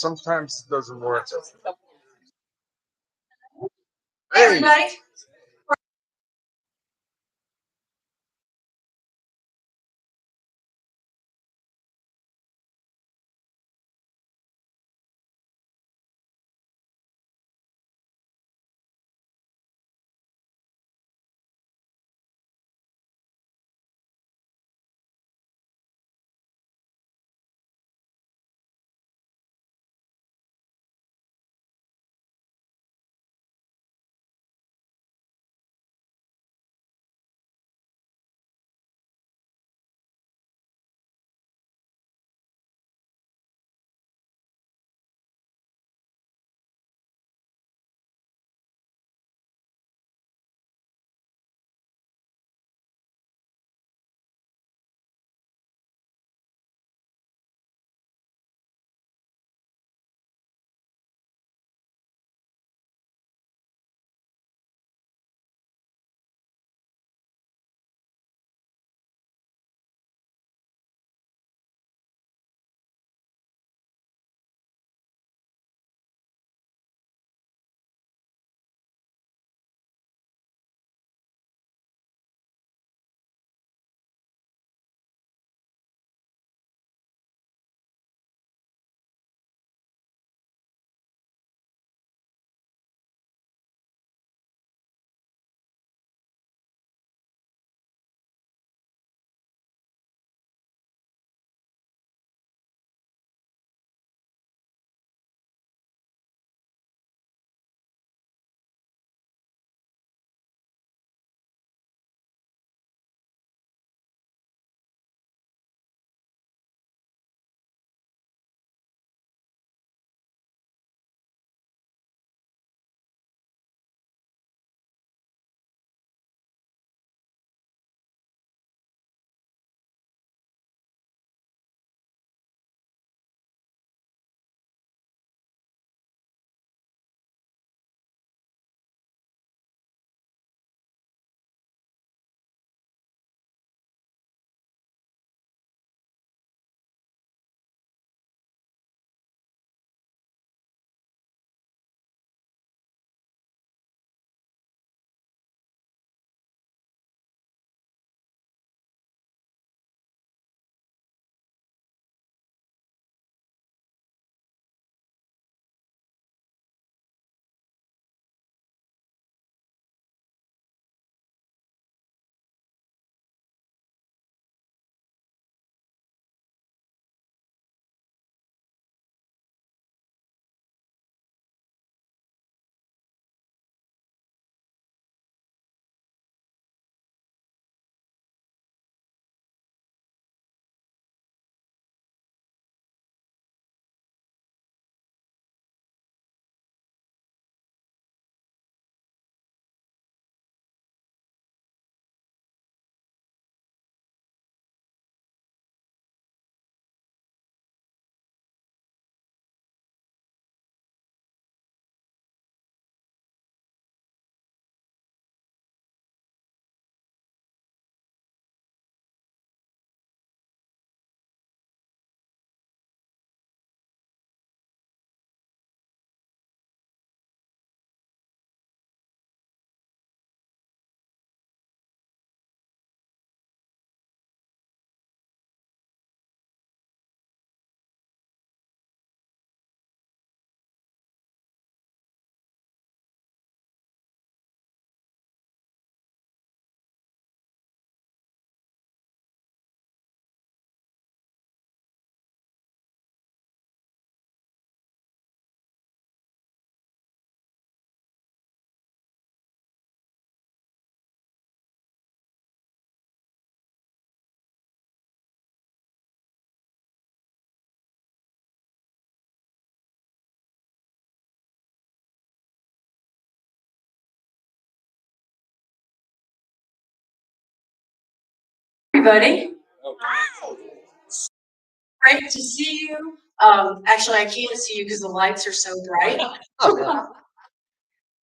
Sometimes it doesn't work. Hey, everybody. Everybody. Great to see you. Actually, I can't see you because the lights are so bright.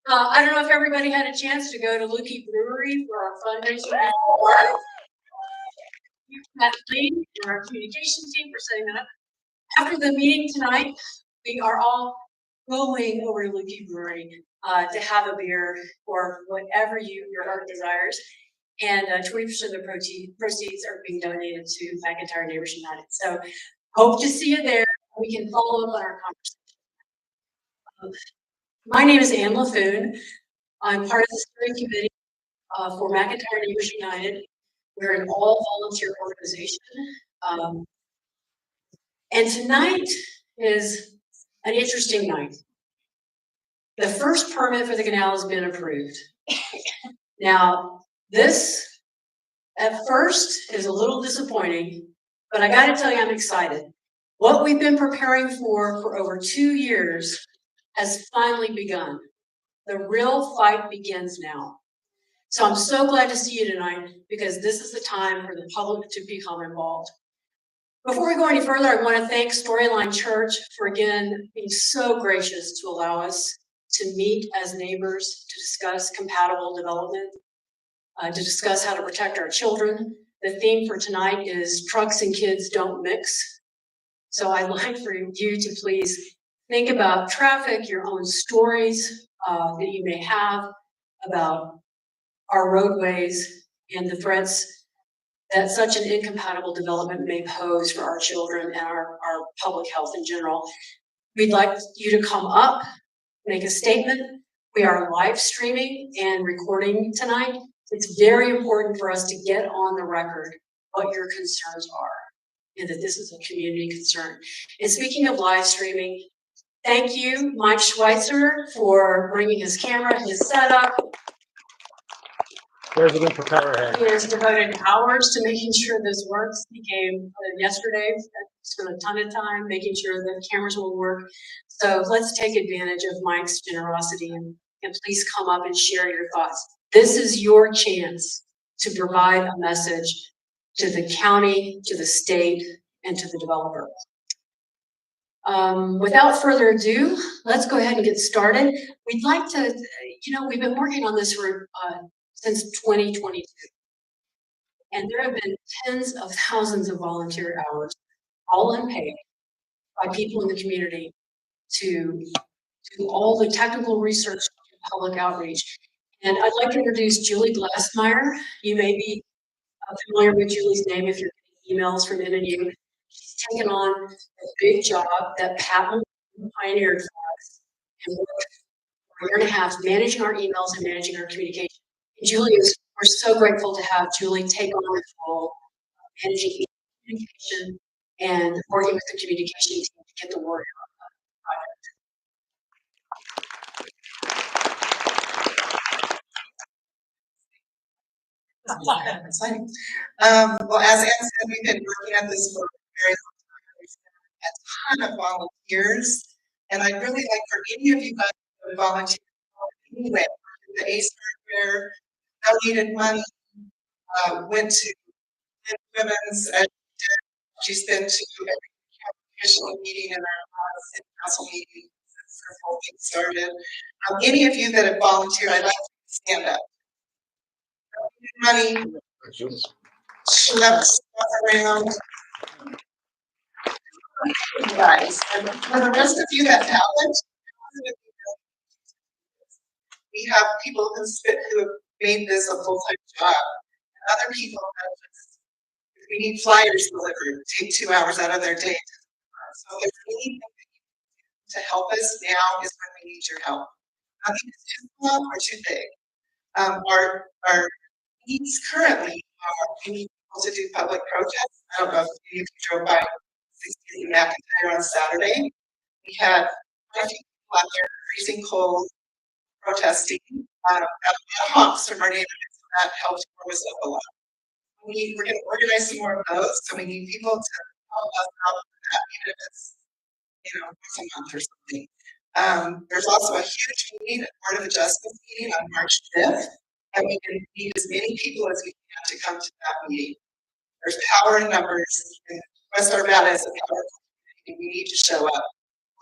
I don't know if everybody had a chance to go to Lukey Brewery for our fundraiser. Kathleen and our communications team for setting that up. After the meeting tonight, we are all going over to Lukey Brewery to have a beer or whatever your heart desires. And 20% of the proceeds are being donated to McIntyre Neighbors United. So hope to see you there. We can follow up on our conversation. My name is Ann LaFoon. I'm part of the steering committee for McIntyre Neighbors United. We're an all-volunteer organization. And tonight is an interesting night. The first permit for the canal has been approved. Now, this at first is a little disappointing, but I gotta tell you, I'm excited. What we've been preparing for over 2 years has finally begun. The real fight begins now. So I'm so glad to see you tonight because this is the time for the public to become involved. Before we go any further, I want to thank Storyline Church for again being so gracious to allow us to meet as neighbors to discuss compatible development, to discuss how to protect our children. The theme for tonight is trucks and kids don't mix. So I'd like for you to please think about traffic, your own stories that you may have about our roadways and the threats that such an incompatible development may pose for our children and our public health in general. We'd like you to come up, make a statement. We are live streaming and recording tonight. It's very important for us to get on the record what your concerns are and that this is a community concern. And speaking of live streaming, thank you, Mike Schweitzer, for bringing his camera, his setup. President Propeller. He has devoted hours to making sure this works. He came yesterday, spent a ton of time making sure the cameras will work. So let's take advantage of Mike's generosity and please come up and share your thoughts. This is your chance to provide a message to the county, to the state, and to the developer. Without further ado, let's go ahead and get started. We'd like to, we've been working on this for since 2022. And there have been tens of thousands of volunteer hours, all unpaid, by people in the community to do all the technical research and public outreach. And I'd like to introduce Julie Glassmeyer. You may be familiar with Julie's name if you're getting emails from NNU. She's taken on a big job that Pat pioneered for us and worked for a year and a half managing our emails and managing our communication. Julie we're so grateful to have Julie take on this role, managing communication and working with the communication team to get the word out about the project. Well, as Ann said, we've been working at this for a very long time. We've spent a ton of volunteers, and I'd really like for any of you guys to volunteer anyway. The ACE Fair donated money, went to women's, she's been to every commission meeting and our city council meeting since this whole thing started. Any of you that have volunteered, I'd like you to stand up. Money, schleps around. Guys, and for the rest of you that haven't, we have people who have made this a full-time job. And other people that just, if we need flyers delivered, take 2 hours out of their day. So if there's anything that you can do to help us, now is when we need your help. Nothing is too small or too big. Our needs currently are we need people to do public protests. I don't know if any of you drove by 16 McIntyre on Saturday. We had 5 people out there freezing cold, protesting. Honks from our neighborhood, so that helps warm us up a lot. We're going to organize some more of those, so we need people to help us out with that, even if it's once a month or something. There's also a huge meeting, a Board of Adjustments meeting on March 5th, and we can need as many people as we can to come to that meeting. There's power in numbers, and West Arvada is a powerful community. We need to show up.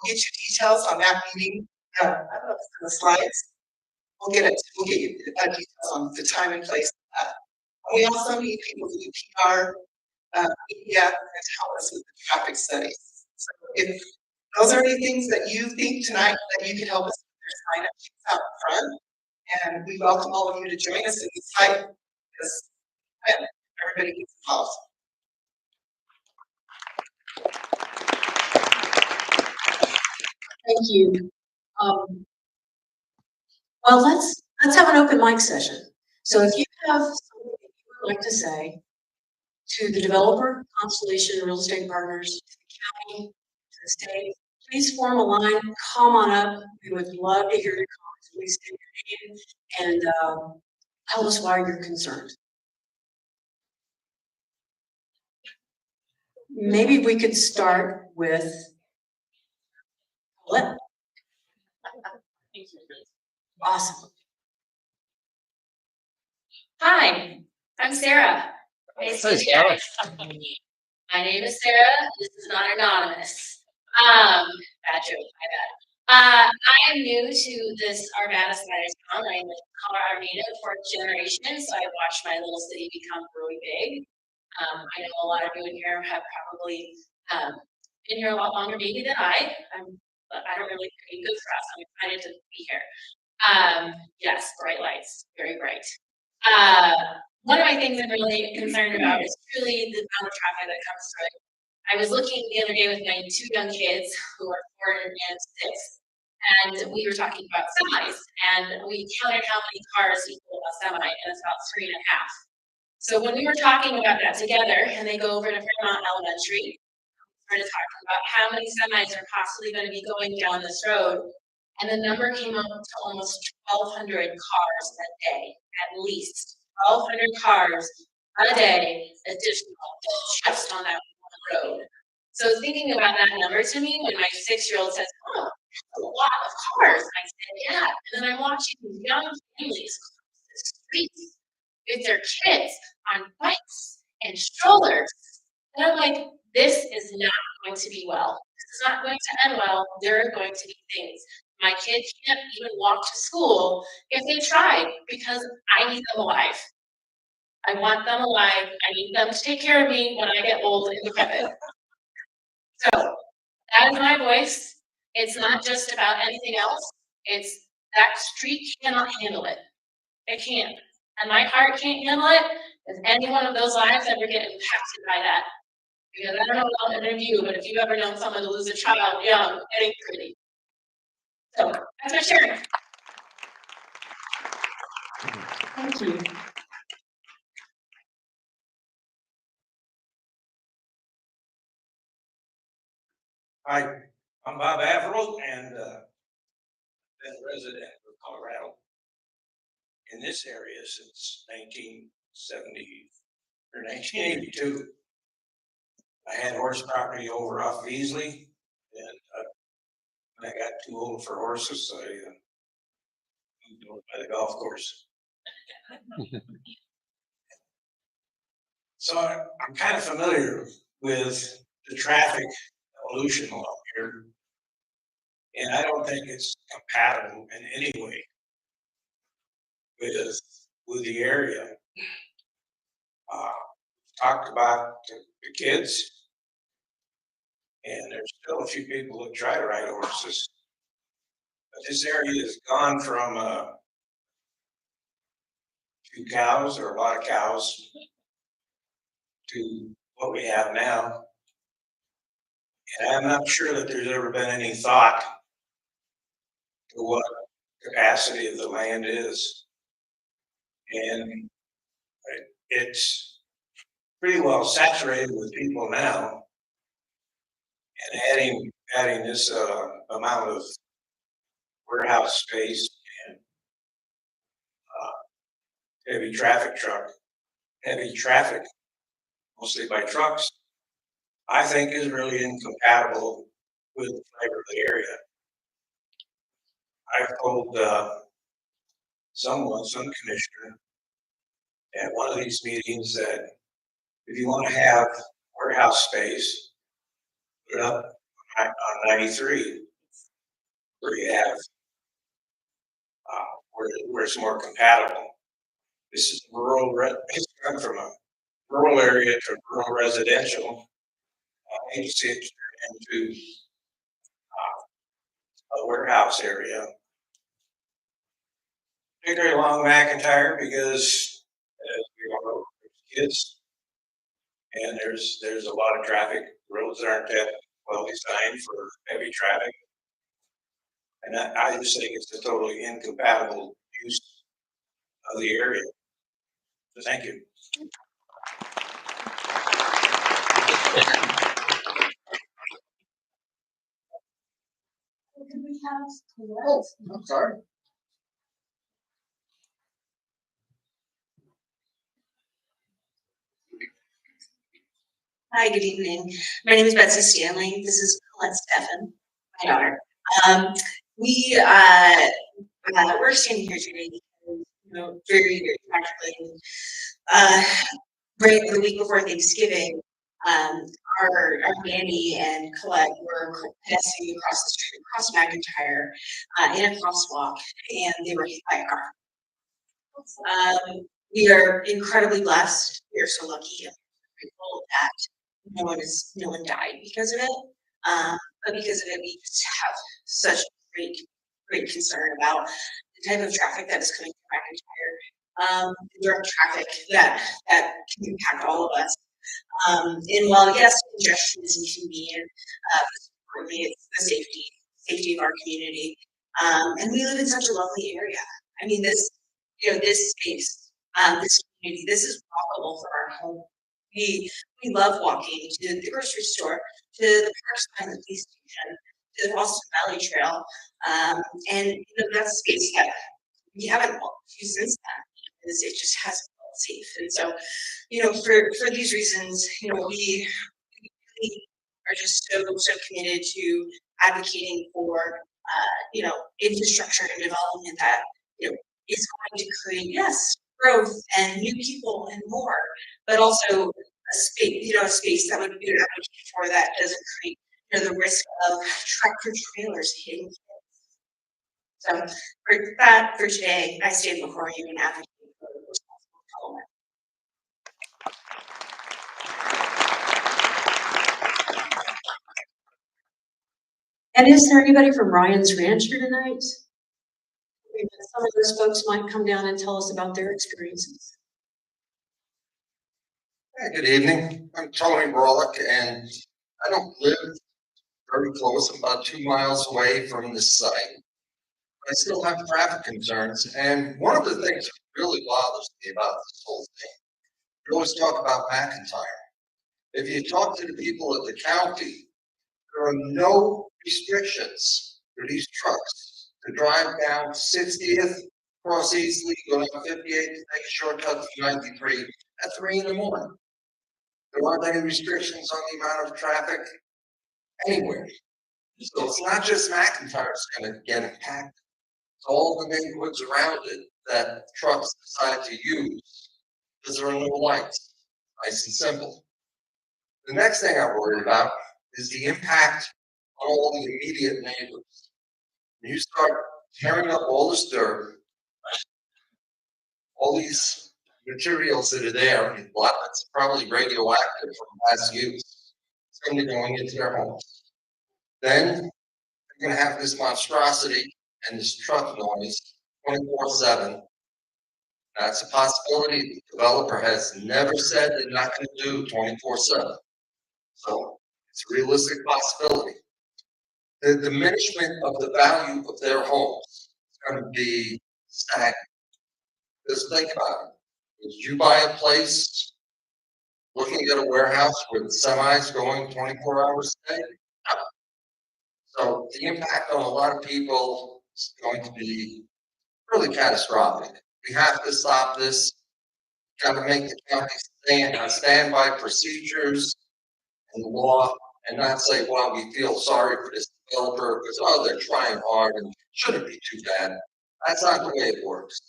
We'll get you details on that meeting. I don't know if it's in the slides. We'll get you details on the time and place of that. We also need people to do PR, media, and to help us with the traffic studies. So if those are any things that you think tonight that you could help us with your sign up sheets out front. And we welcome all of you to join us in this fight because everybody gets involved. Thank you. Well, let's have an open mic session. So if you have something that you would like to say to the developer, Constellation Real Estate Partners, to the county, to the state, please form a line, come on up. We would love to hear your comments. Please state your name and tell us why you're concerned. Maybe we could start with Colette. Awesome. Hi, I'm Sarah. Nice to meet you guys. My name is Sarah. This is not anonymous. Bad joke, my bad. I am new to this Arvada side of town. I'm a Colorado native, fourth generation, so I watched my little city become really big. I know a lot of you in here have probably been here a lot longer maybe than but I don't really think it's good for us. I'm excited to be here. Yes, bright lights, very bright. One of my things I'm really concerned about is truly the amount of traffic that comes through it. I was looking the other day with my two young kids who are 4 and 6, and we were talking about semis, and we counted how many cars equal a semi, and it's about 3.5. So when we were talking about that together, and they go over to Fairmont Elementary, we started talking about how many semis are possibly going to be going down this road, and the number came up to almost 1,200 cars a day, at least 1,200 cars a day additional just on that one road. So thinking about that number to me, when my 6-year-old says, "Oh, that's a lot of cars," I said, "Yeah." And then I'm watching these young families cross the streets with their kids on bikes and strollers, and I'm like, this is not going to be well. This is not going to end well. There are going to be things. My kids can't even walk to school if they tried because I need them alive. I want them alive. I need them to take care of me when I get old and decrepit. So that is my voice. It's not just about anything else. It's that street cannot handle it. It can't. And my heart can't handle it if any one of those lives ever get impacted by that. Because I don't know about any of you, but if you've ever known someone to lose a child young, it ain't pretty. So that's my sharing. Thank you. Hi, I'm Bob Averill and been a resident of Colorado in this area since 1970 or 1982. I had horse property over off Beasley, and when I got too old for horses, I moved over by the golf course. So I'm kind of familiar with the traffic evolution along here, and I don't think it's compatible in any way with the area. Talked about the kids, and there's still a few people that try to ride horses. But this area has gone from a few cows or a lot of cows to what we have now. And I'm not sure that there's ever been any thought to what capacity of the land is. And it's pretty well saturated with people now. And adding this amount of warehouse space and heavy traffic, mostly by trucks, I think is really incompatible with the flavor of the area. I've told some commissioner at one of these meetings that if you want to have warehouse space, put it up on 93, where you have where it's more compatible. This is it's gone from a rural area to rural residential. I hate to see it turn into a warehouse area. Particularly along McIntyre because, as we all know, there's kids. And there's a lot of traffic. Roads aren't that well designed for heavy traffic. And I just think it's a totally incompatible use of the area. So thank you. Could we have? Oh, I'm sorry. Hi, good evening. My name is Betsy Stanley. This is Colette Steffen, my daughter. We're standing here today because, very, very practically, right the week before Thanksgiving, our nanny and Colette were pedestrianing across the street, across McIntyre, in a crosswalk, and they were hit by a car. We are incredibly blessed. We are so lucky and grateful that no one died because of it. But because of it, we just have such great concern about the type of traffic that is coming from McIntyre, direct traffic that can impact all of us. And while yes, congestion is inconvenient, importantly, it's the safety of our community. And we live in such a lovely area. I mean, this space, this community, this is walkable from our home. We love walking to the grocery store, to the parks behind the police station, to the Boston Valley Trail, and that's a space that we haven't walked to since then because it just hasn't felt safe. And so, for these reasons, we really are just so committed to advocating for infrastructure and development that is going to create growth and new people and more, but also a space that would be advocated for that doesn't create the risk of tractor trailers hitting kids. So for today, I stand before you and advocate for responsible development. And is there anybody from Ryan's Ranch here tonight? Some of those folks might come down and tell us about their experiences. Hey, good evening. I'm Tony Brolick, and I don't live very close. I'm about 2 miles away from this site. I still have traffic concerns, and one of the things that really bothers me about this whole thing, we always talk about McIntyre. If you talk to the people at the county, there are no restrictions for these trucks to drive down 60th, cross easily, go down 58 to take a shortcut to 93 at 3 in the morning. There aren't any restrictions on the amount of traffic anywhere. So it's not just McIntyre that's going to get impacted. It's all the neighborhoods around it that trucks decide to use because there are no lights. Nice and simple. The next thing I worry about is the impact on all the immediate neighbors. When you start tearing up all this dirt, all these materials that are there, and a lot that's probably radioactive from past use, it's going to be going into their homes. Then you're going to have this monstrosity and this truck noise 24/7. That's a possibility. The developer has never said they're not going to do 24/7. So it's a realistic possibility. The diminishment of the value of their homes is going to be stagnant. Just think about it. Would you buy a place looking at a warehouse with semis going 24 hours a day? No. So the impact on a lot of people is going to be really catastrophic. We have to stop this. Got to make the county stand by procedures and law and not say, well, we feel sorry for this developer because, they're trying hard and shouldn't be too bad. That's not the way it works.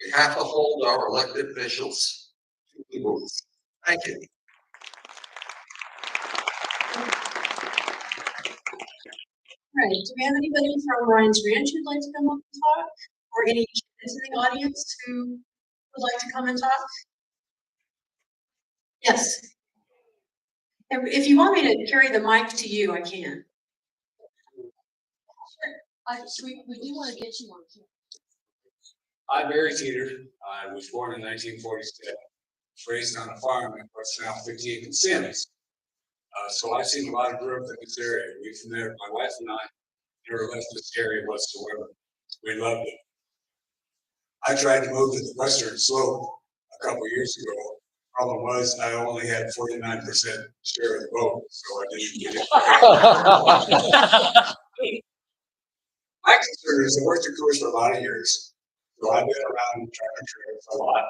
We have to hold our elected officials to the rules. Thank you. All right, do we have anybody from Ryan's Ranch who'd like to come up and talk? Or any kids in the audience who would like to come and talk? Yes. And if you want me to carry the mic to you, I can. We do want to get you on here. I'm Barry Teeter. I was born in 1947, raised on a farm in what's now 58 and Sims. So I've seen a lot of growth in this area. We from there, my wife and I never left this area whatsoever. We loved it. I tried to move to the western slope a couple of years ago. Problem was I only had 49% share of the vote, so I didn't get it. My concern is I worked at Coors for a lot of years. So I've been around tractor trailers a lot.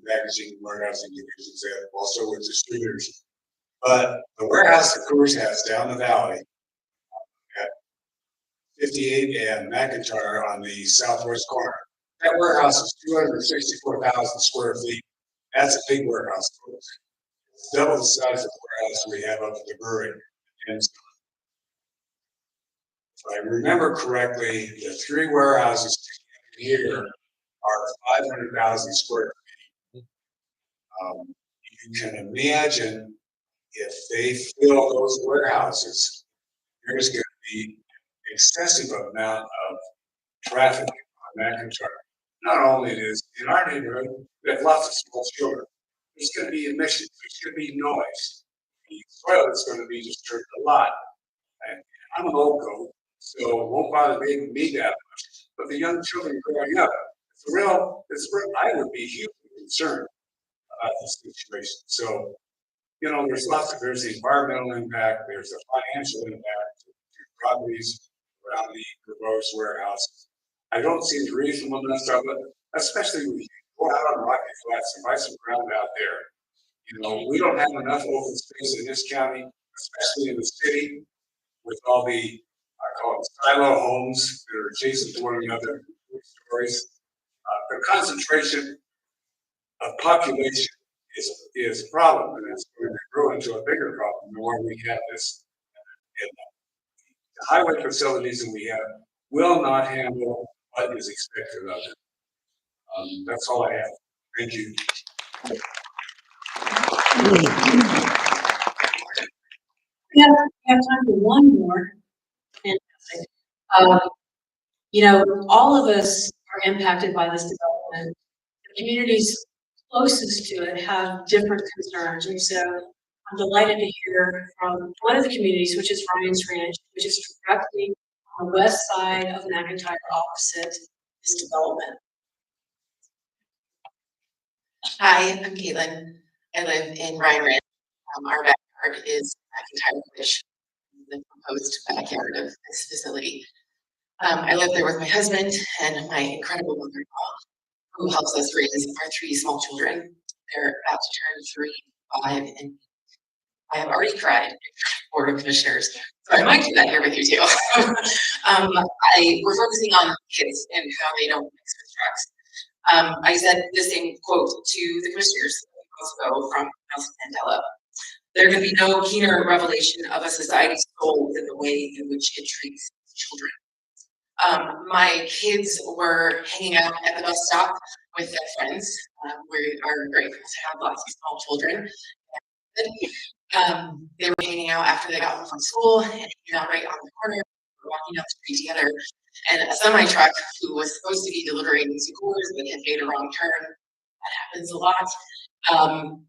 Packaging, warehousing divisions, and also with distributors. But the warehouse that Coors has down the valley at 58 and McIntyre on the southwest corner, that warehouse is 264,000 square feet. That's a big warehouse, folks. It's double the size of the warehouse we have up at the brewery. And if I remember correctly, the three warehouses here are 500,000 square feet. You can imagine if they fill those warehouses, there's going to be excessive amount of traffic on McIntyre. Not only is in our neighborhood, we have lots of small children. There's going to be emissions. There's going to be noise. The soil is going to be disturbed a lot. And I'm a local, so it won't bother me that much. But the young children growing up, I would be hugely concerned about this situation. So, you know, there's the environmental impact, there's the financial impact to properties around the proposed warehouse. I don't see the reasonableness of it, especially when you go out on Rocky Flats and buy some ground out there. You know, we don't have enough open space in this county, especially in the city, with all the, I call it silo homes that are adjacent to one another, stories. The concentration of population is a problem, and it's going to grow into a bigger problem the more we have this. And the highway facilities that we have will not handle what is expected of it. That's all I have. Thank you. We have time for one more. Fantastic. You know, all of us are impacted by this development. The communities closest to it have different concerns, and so I'm delighted to hear from one of the communities, which is Ryan's Ranch, which is directly on the west side of McIntyre, opposite this development. Hi, I'm Caitlin. I live in Ryan Ranch. Our backyard is McIntyre, which is the proposed backyard of this facility. I live there with my husband and my incredible mother-in-law, who helps us raise our three small children. They're about to turn 3, 5, and I have already cried in Board of Commissioners, so I might do that here with you too. We're focusing on kids and how they don't mix with drugs. I said the same quote to the commissioners ago from Nelson Mandela. There can be no keener revelation of a society's soul than the way in which it treats children. My kids were hanging out at the bus stop with their friends. We are grateful to have lots of small children. They were hanging out after they got home from school and hanging out right on the corner, walking up the street together. And a semi truck who was supposed to be delivering to Coors but had made a wrong turn, that happens a lot,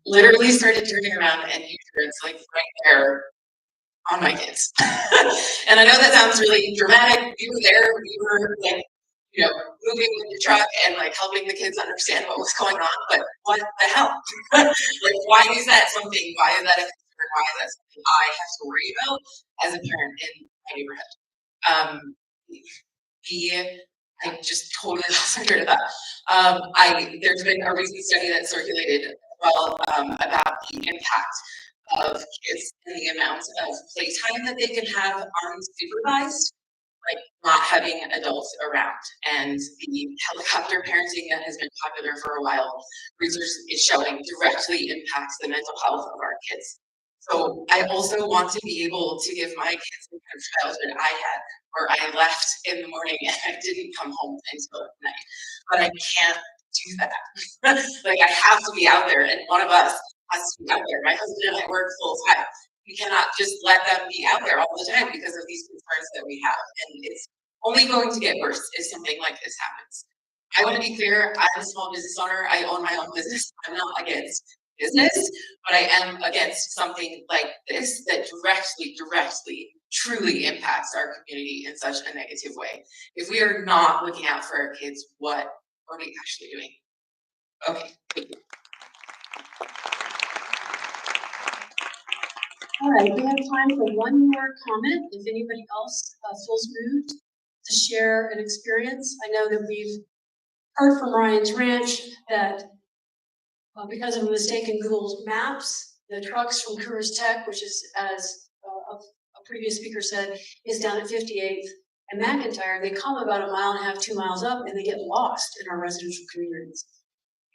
literally started turning around and it's like right there on my kids. And I know that sounds really dramatic. We were there, we were like, you know, moving with the truck and like helping the kids understand what was going on, but what the hell? Like, why is that something? Why is that a concern? Why is that something I have to worry about as a parent in my neighborhood? I just totally lost my train of thought. There's been a recent study that circulated about the impact of kids and the amount of playtime that they can have unsupervised, like not having adults around. And the helicopter parenting that has been popular for a while, research is showing directly impacts the mental health of our kids. So I also want to be able to give my kids the kind of childhood I had, where I left in the morning and I didn't come home until night. But I can't do that. Like I have to be out there, and one of us has to be out there. My husband and I work full time. we cannot just let them be out there all the time because of these concerns that we have. And it's only going to get worse if something like this happens. I want to be clear, I'm a small business owner. I own my own business. I'm not against business, but I am against something like this that directly, truly impacts our community in such a negative way. If we are not looking out for our kids, what are we actually doing? Okay, thank you. All right, we have time for one more comment. If anybody else feels moved to share an experience. I know that we've heard from Ryan's Ranch that because of a mistake in Google Maps, the trucks from Coors Tech, which is, as a previous speaker said, is down at 58th and McIntyre, they come about 1.5 miles, 2 miles up, and they get lost in our residential communities.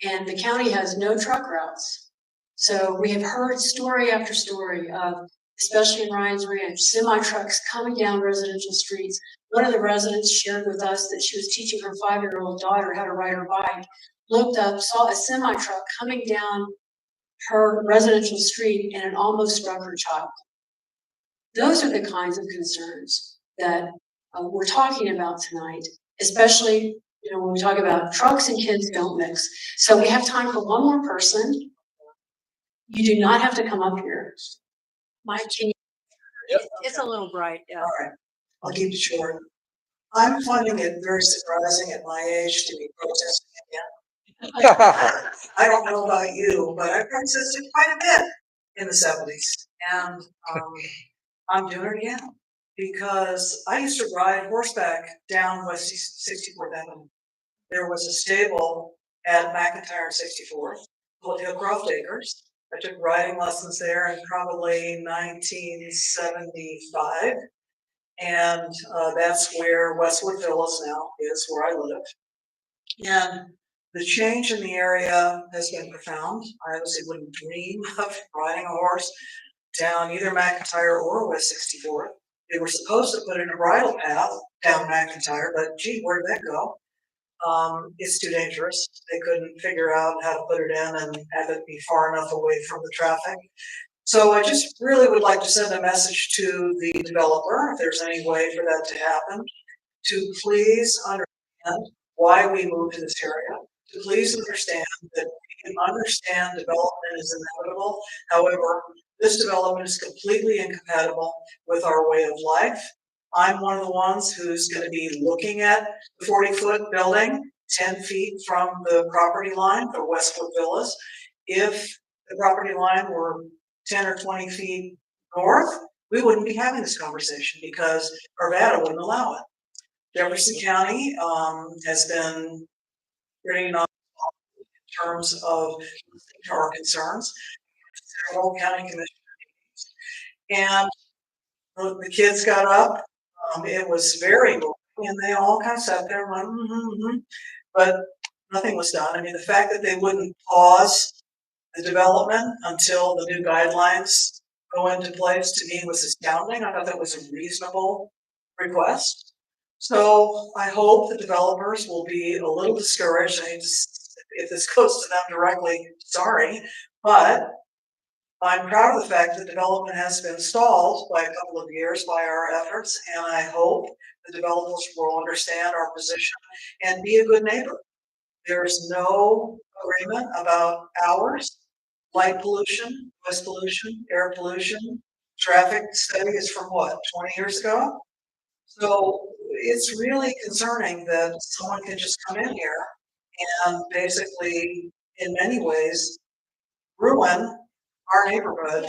And the county has no truck routes. So we have heard story after story of, especially in Ryan's Ranch, semi trucks coming down residential streets. One of the residents shared with us that she was teaching her 5-year-old daughter how to ride her bike, looked up, saw a semi truck coming down her residential street, and it almost struck her child. Those are the kinds of concerns that we're talking about tonight, especially when we talk about trucks and kids don't mix. So we have time for one more person. You do not have to come up here. Mike, can you? It's a little bright, yeah. All right, I'll keep it short. I'm finding it very surprising at my age to be protesting again. I don't know about you, but I protested quite a bit in the 70s. And I'm doing it again because I used to ride horseback down West 64th Avenue. There was a stable at McIntyre 64th called Hillcroft Acres. I took riding lessons there in probably 1975. And that's where Westwood Villas now is, where I live. And the change in the area has been profound. I obviously wouldn't dream of riding a horse down either McIntyre or West 64th. They were supposed to put in a bridle path down McIntyre, but gee, where'd that go? It's too dangerous. They couldn't figure out how to put it in and have it be far enough away from the traffic. So I just really would like to send a message to the developer, if there's any way for that to happen, to please understand why we moved to this area, to please understand that we can understand development is inevitable. However, this development is completely incompatible with our way of life. I'm one of the ones who's going to be looking at the 40-foot building 10 feet from the property line, the Westwood Villas. If the property line were 10 or 20 feet north, we wouldn't be having this conversation because Arvada wouldn't allow it. Jefferson County has been pretty non in terms of listening to our concerns. Several county commission meetings. And the kids got up. It was very moving, and they all kind of sat there and went, but nothing was done. I mean, the fact that they wouldn't pause the development until the new guidelines go into place, to me, was astounding. I thought that was a reasonable request. So I hope the developers will be a little discouraged. If this goes to them directly, sorry, but I'm proud of the fact that development has been stalled by a couple of years by our efforts, and I hope the developers will understand our position and be a good neighbor. There's no agreement about hours, light pollution, noise pollution, air pollution. Traffic study is from what, 20 years ago? So it's really concerning that someone can just come in here and basically, in many ways, ruin our neighborhood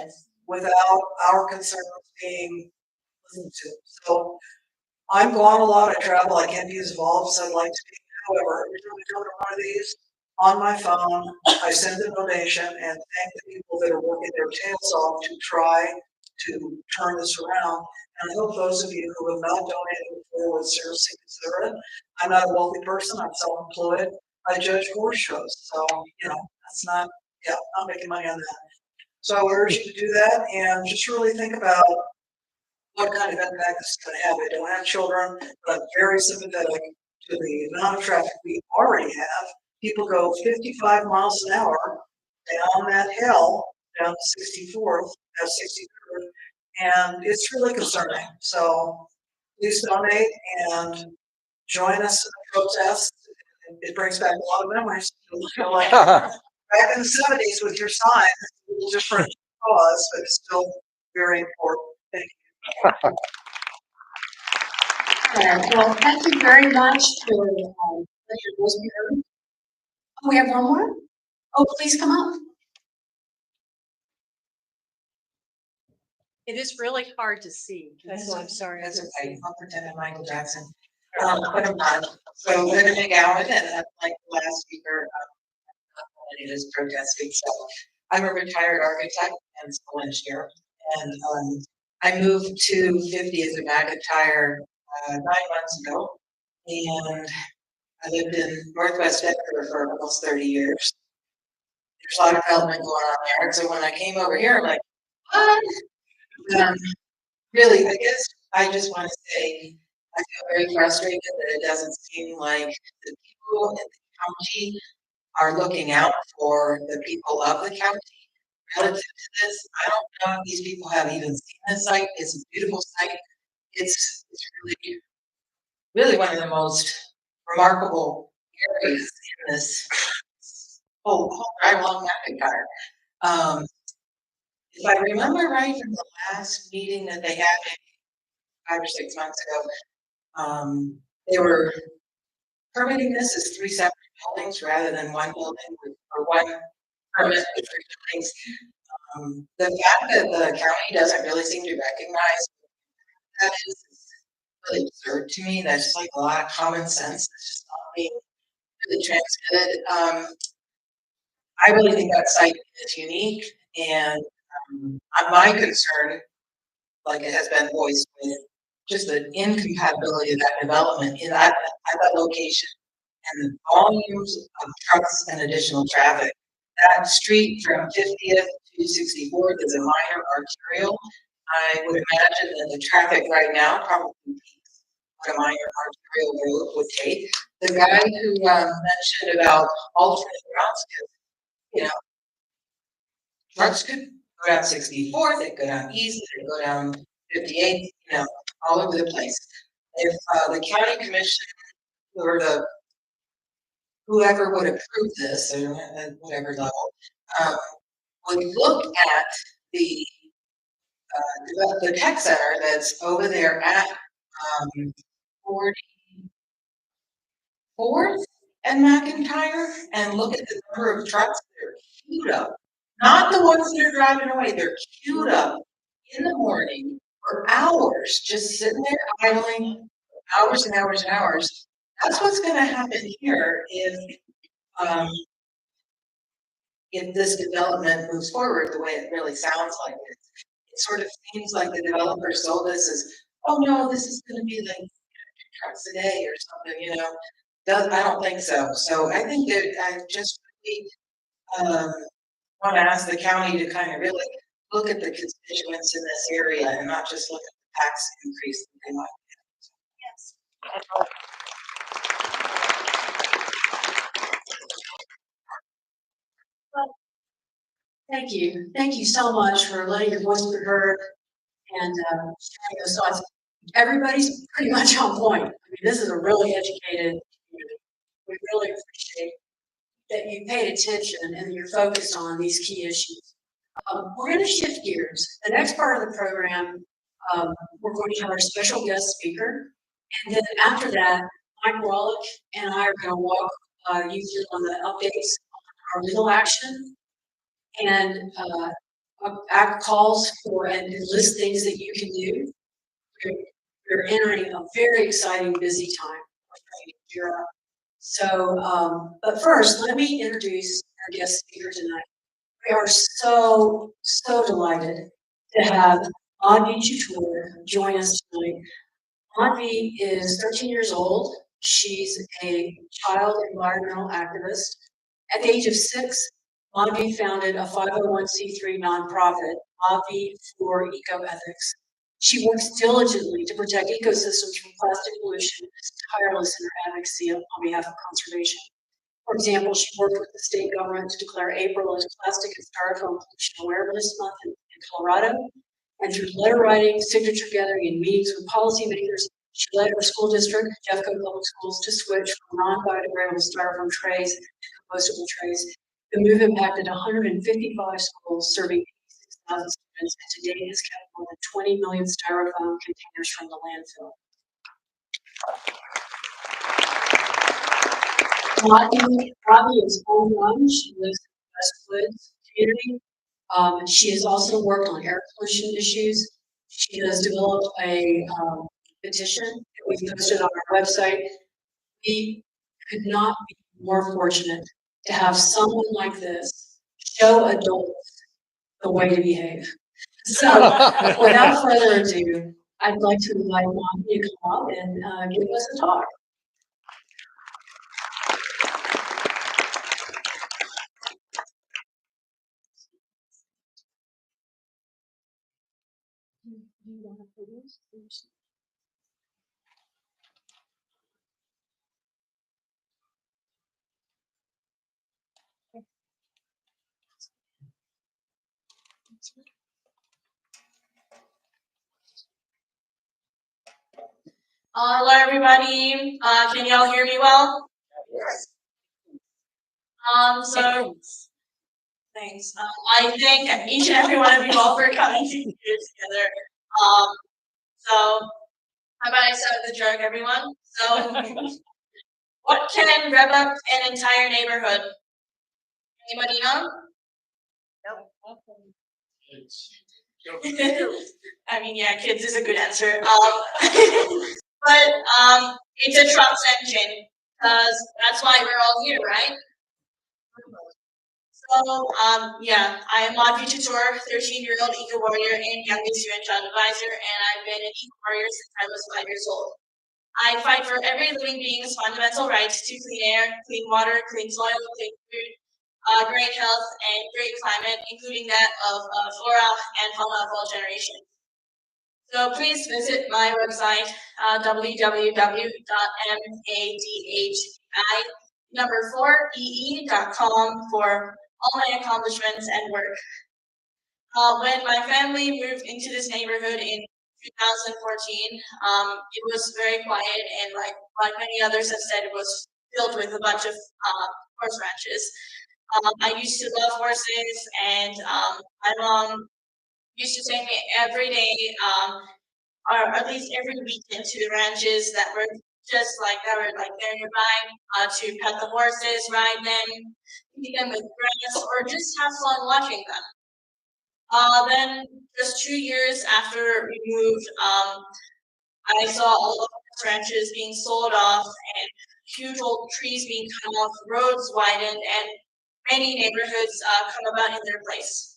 without our concerns being listened to. So I'm gone a lot, I travel, I can't be as involved as I'd like to be. However, every time we go to one of these, on my phone, I send a donation and thank the people that are working their tails off to try to turn this around. And I hope those of you who have not donated before would seriously consider it. I'm not a wealthy person, I'm self-employed. I judge horse shows, so that's not making money on that. So I would urge you to do that and just really think about what kind of impact this is going to have. I don't have children, but I'm very sympathetic to the amount of traffic we already have. People go 55 miles an hour down that hill, down to 64th, 63rd, And it's really concerning. So please donate and join us in the protest. It brings back a lot of memories. Like back in the 70s with your sign, a little different cause, but it's still very important. Thank you. Well, thank you very much for letting your voice be heard. Oh, we have one more? Oh, please come up. It is really hard to see. That's why I'm sorry. That's okay. I'll pretend I'm Michael Jackson. But I'm not. So Linda McGowan, and I'm like the last speaker, it is protesting. So I'm a retired architect and civil engineer. And I moved to 50 as a McIntyre 9 months ago. And I lived in Northwest Denver for almost 30 years. There's a lot of development going on there. And so when I came over here, I'm like, what? Really, I guess I just want to say I feel very frustrated that it doesn't seem like the people in the county are looking out for the people of the county relative to this. I don't know if these people have even seen the site. It's a beautiful site. It's really one of the most remarkable areas in this whole drive along McIntyre. If I remember right from the last meeting that they had maybe 5 or 6 months ago, they were permitting this as 3 separate buildings rather than one building or one permit with 3 buildings. The fact that the county doesn't really seem to recognize that is really absurd to me. That's like a lot of common sense. It's just not being really transmitted. I really think that site is unique, and my concern, like it has been voiced, with just the incompatibility of that development in that at that location and the volumes of trucks and additional traffic. That street from 50th to 64th is a minor arterial. I would imagine that the traffic right now probably peaks what a minor arterial road would take. The guy who mentioned about alternate routes, you know, trucks could go down 64th, they go down east, they go down 58th, you know, all over the place. If the county commission or whoever would approve this or at whatever level would look at the tech center that's over there at 44th and McIntyre and look at the number of trucks that are queued up. Not the ones that are driving away, they're queued up in the morning for hours, just sitting there idling, hours and hours and hours. That's what's gonna happen here if this development moves forward the way it really sounds like it. It sort of seems like the developer sold this as, oh no, this is gonna be like 2 trucks a day or something, you know. I don't think so. So I think that I just really want to ask the county to kind of really look at the constituents in this area and not just look at the tax increase that they might have. Thank you. Thank you so much for letting your voice be heard and sharing those thoughts. Everybody's pretty much on point. I mean, this is a really educated community. We really appreciate that you paid attention and you're focused on these key issues. We're going to shift gears. The next part of the program, we're going to have our special guest speaker. And then after that, Mike Wallach and I are going to walk you through on the updates on our legal action and act calls for and list things that you can do. We're entering a very exciting, busy time. So, but first, let me introduce our guest speaker tonight. We are so delighted to have Audrey Chutor join us tonight. Audrey is 13 years old. She's a child environmental activist. At the age of 6, Audrey founded a 501c3 nonprofit, Audrey for Ecoethics. She works diligently to protect ecosystems from plastic pollution and is tireless in her advocacy on behalf of conservation. For example, she worked with the state government to declare April as Plastic and Styrofoam Pollution Awareness Month in Colorado. And through letter writing, signature gathering, and meetings with policymakers, she led her school district, Jeffco Public Schools, to switch from non-biodegradable styrofoam trays to compostable trays. The move impacted 155 schools, serving 86,000 students, and to date has kept more than 20 million styrofoam containers from the landfill. Robbie is home run. She lives in the Westwoods community. She has also worked on air pollution issues. She has developed a petition that we've posted on our website. We could not be more fortunate to have someone like this show adults the way to behave. So without further ado, I'd like to invite Monty to come up and give us a talk. Hello, everybody. Can y'all hear me well? Yes. So thanks. I thank each and every one of you all for coming here together. So how about I start with the joke, everyone? So what can rev up an entire neighborhood? Anybody know? I mean, yeah, kids is a good answer. But it's a truck's engine, because that's why we're all here, right? So, yeah, I am Audrey Tutor, 13-year-old eco warrior and youngest UN child advisor, and I've been an eco warrior since I was 5 years old. I fight for every living being's fundamental rights to clean air, clean water, clean soil, clean food, great health, and great climate, including that of flora and fauna of all generations. So please visit my website, www.madhi4ee.com for all my accomplishments and work. When my family moved into this neighborhood in 2014, it was very quiet, and like many others have said, it was filled with a bunch of horse ranches. I used to love horses, and my mom used to take me every day, or at least every weekend, to the ranches that were there nearby, to pet the horses, ride them, feed them with grass, or just have fun watching them. Then just 2 years after we moved, I saw all of the ranches being sold off and huge old trees being cut off, roads widened, and many neighborhoods come about in their place.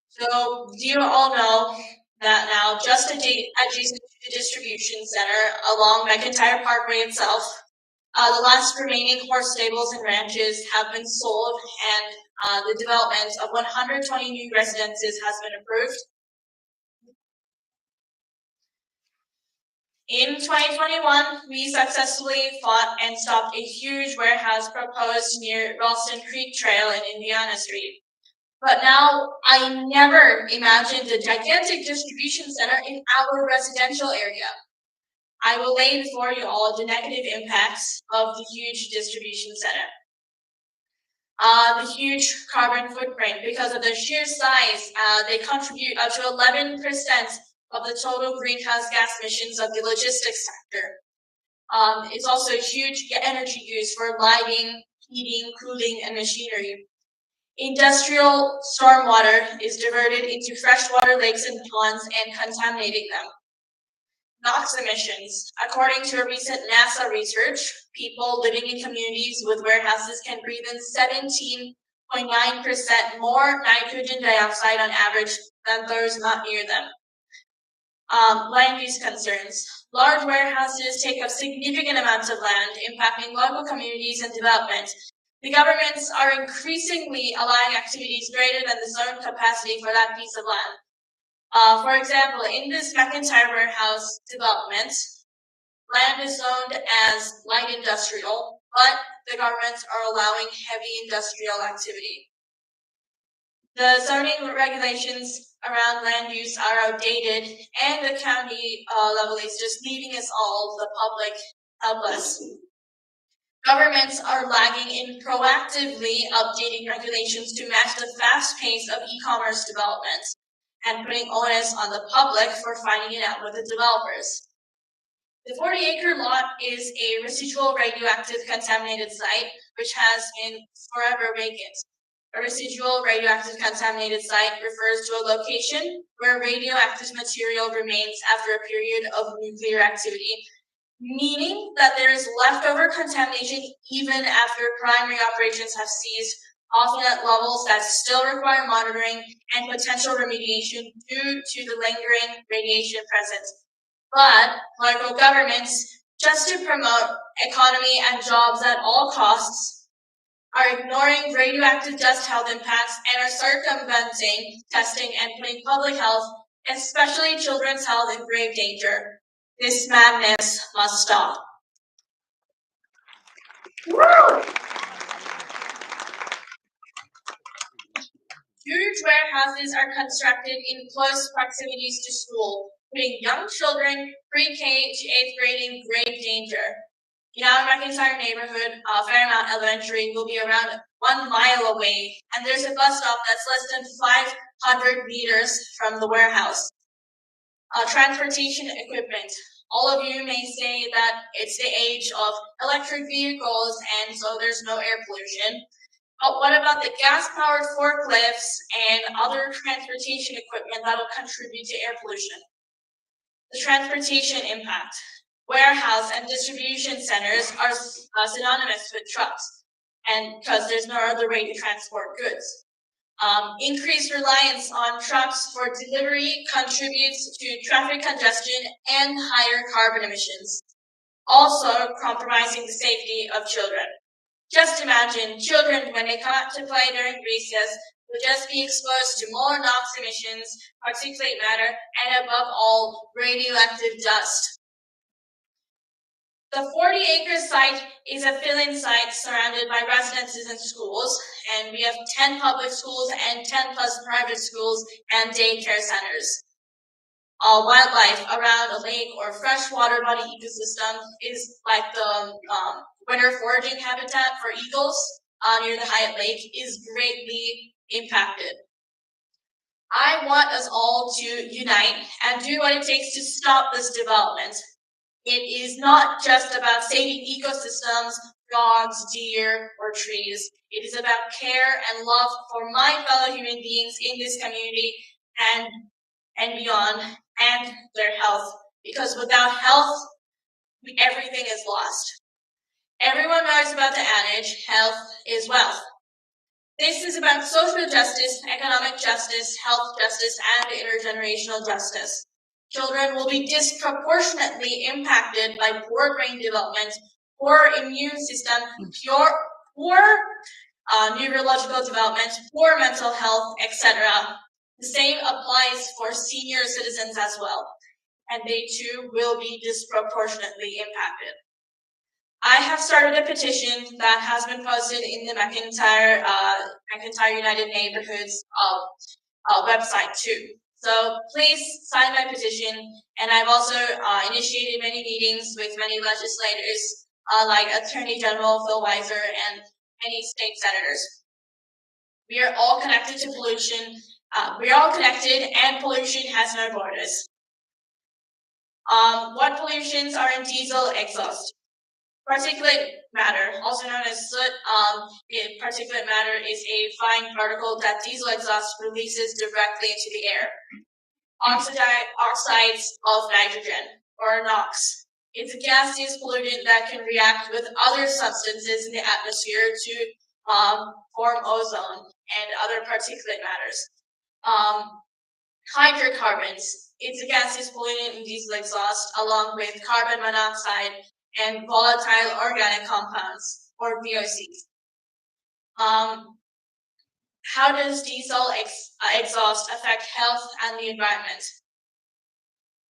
So do you all know that now just adjacent to the distribution center along McIntyre Parkway itself, the last remaining horse stables and ranches have been sold, and the development of 120 new residences has been approved. In 2021, we successfully fought and stopped a huge warehouse proposed near Ralston Creek Trail in Indiana Street. But now, I never imagined a gigantic distribution center in our residential area. I will lay before you all the negative impacts of the huge distribution center. The huge carbon footprint, because of their sheer size, they contribute up to 11% of the total greenhouse gas emissions of the logistics sector. It's also huge energy use for lighting, heating, cooling, and machinery. Industrial stormwater is diverted into freshwater lakes and ponds and contaminating them. NOx emissions. According to a recent NASA research, people living in communities with warehouses can breathe in 17.9% more nitrogen dioxide on average than those not near them. Land use concerns. Large warehouses take up significant amounts of land, impacting local communities and development. The governments are increasingly allowing activities greater than the zone capacity for that piece of land. For example, in this McIntyre warehouse development, land is zoned as light industrial, but the governments are allowing heavy industrial activity. The zoning regulations around land use are outdated, and the county level is just leaving us all, the public, helpless. Governments are lagging in proactively updating regulations to match the fast pace of e-commerce development and putting onus on the public for finding it out with the developers. The 40-acre lot is a residual radioactive contaminated site which has been forever vacant. A residual radioactive contaminated site refers to a location where radioactive material remains after a period of nuclear activity, meaning that there is leftover contamination even after primary operations have ceased, often at levels that still require monitoring and potential remediation due to the lingering radiation present. But local governments, just to promote economy and jobs at all costs, are ignoring radioactive dust health impacts and are circumventing testing and putting public health, especially children's health, in grave danger. This madness must stop. Huge warehouses are constructed in close proximities to school, putting young children pre-K to 8th grade in grave danger. In our McIntyre neighborhood, Fairmount Elementary will be around 1 mile away, and there's a bus stop that's less than 500 meters from the warehouse. Transportation equipment. All of you may say that it's the age of electric vehicles and so there's no air pollution. But what about the gas-powered forklifts and other transportation equipment that will contribute to air pollution? The transportation impact. Warehouse and distribution centers are synonymous with trucks, and because there's no other way to transport goods. Increased reliance on trucks for delivery contributes to traffic congestion and higher carbon emissions, also compromising the safety of children. Just imagine children, when they come out to play during recess, will just be exposed to more NOx emissions, particulate matter, and above all, radioactive dust. The 40-acre site is a fill-in site surrounded by residences and schools, and we have 10 public schools and 10 plus private schools and daycare centers. Wildlife around a lake or freshwater body ecosystem is like the winter foraging habitat for eagles near the Hyatt Lake is greatly impacted. I want us all to unite and do what it takes to stop this development. It is not just about saving ecosystems, frogs, deer, or trees. It is about care and love for my fellow human beings in this community and beyond, and their health. Because without health, everything is lost. Everyone knows about the adage, health is wealth. This is about social justice, economic justice, health justice, and intergenerational justice. Children will be disproportionately impacted by poor brain development, poor immune system, poor neurological development, poor mental health, etc. The same applies for senior citizens as well, and they too will be disproportionately impacted. I have started a petition that has been posted in the McIntyre United Neighborhoods website too. So please sign my petition, and I've also initiated many meetings with many legislators like Attorney General Phil Weiser and many state senators. We are all connected to pollution. We are all connected, and pollution has no borders. What pollutions are in diesel exhaust? Particulate matter, also known as soot. Particulate matter is a fine particle that diesel exhaust releases directly into the air. Oxides of nitrogen, or NOx. It's a gaseous pollutant that can react with other substances in the atmosphere to form ozone and other particulate matters. Hydrocarbons. It's a gaseous pollutant in diesel exhaust, along with carbon monoxide and volatile organic compounds, or VOCs. How does diesel exhaust affect health and the environment?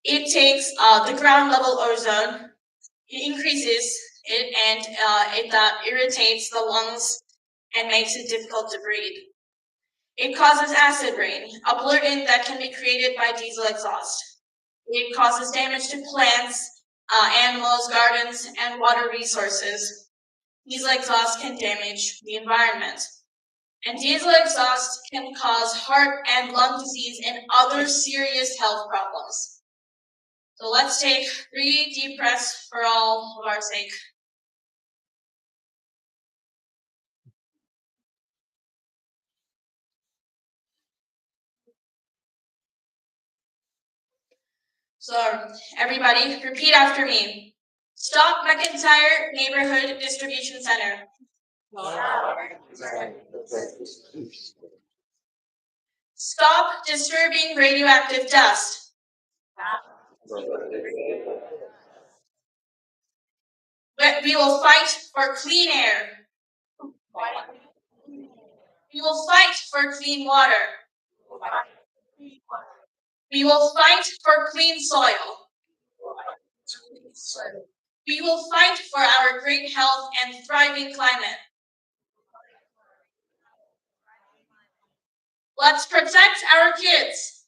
It takes the ground level ozone, it increases it, and it irritates the lungs and makes it difficult to breathe. It causes acid rain, a pollutant that can be created by diesel exhaust. It causes damage to plants, animals, gardens, and water resources. Diesel exhaust can damage the environment. And diesel exhaust can cause heart and lung disease and other serious health problems. So let's take 3 deep breaths for all of our sake. So everybody, repeat after me. Stop McIntyre Neighborhood Distribution Center. Stop disturbing radioactive dust. We will fight for clean air. We will fight for clean water. We will fight for clean soil. We will fight for our great health and thriving climate. Let's protect our kids.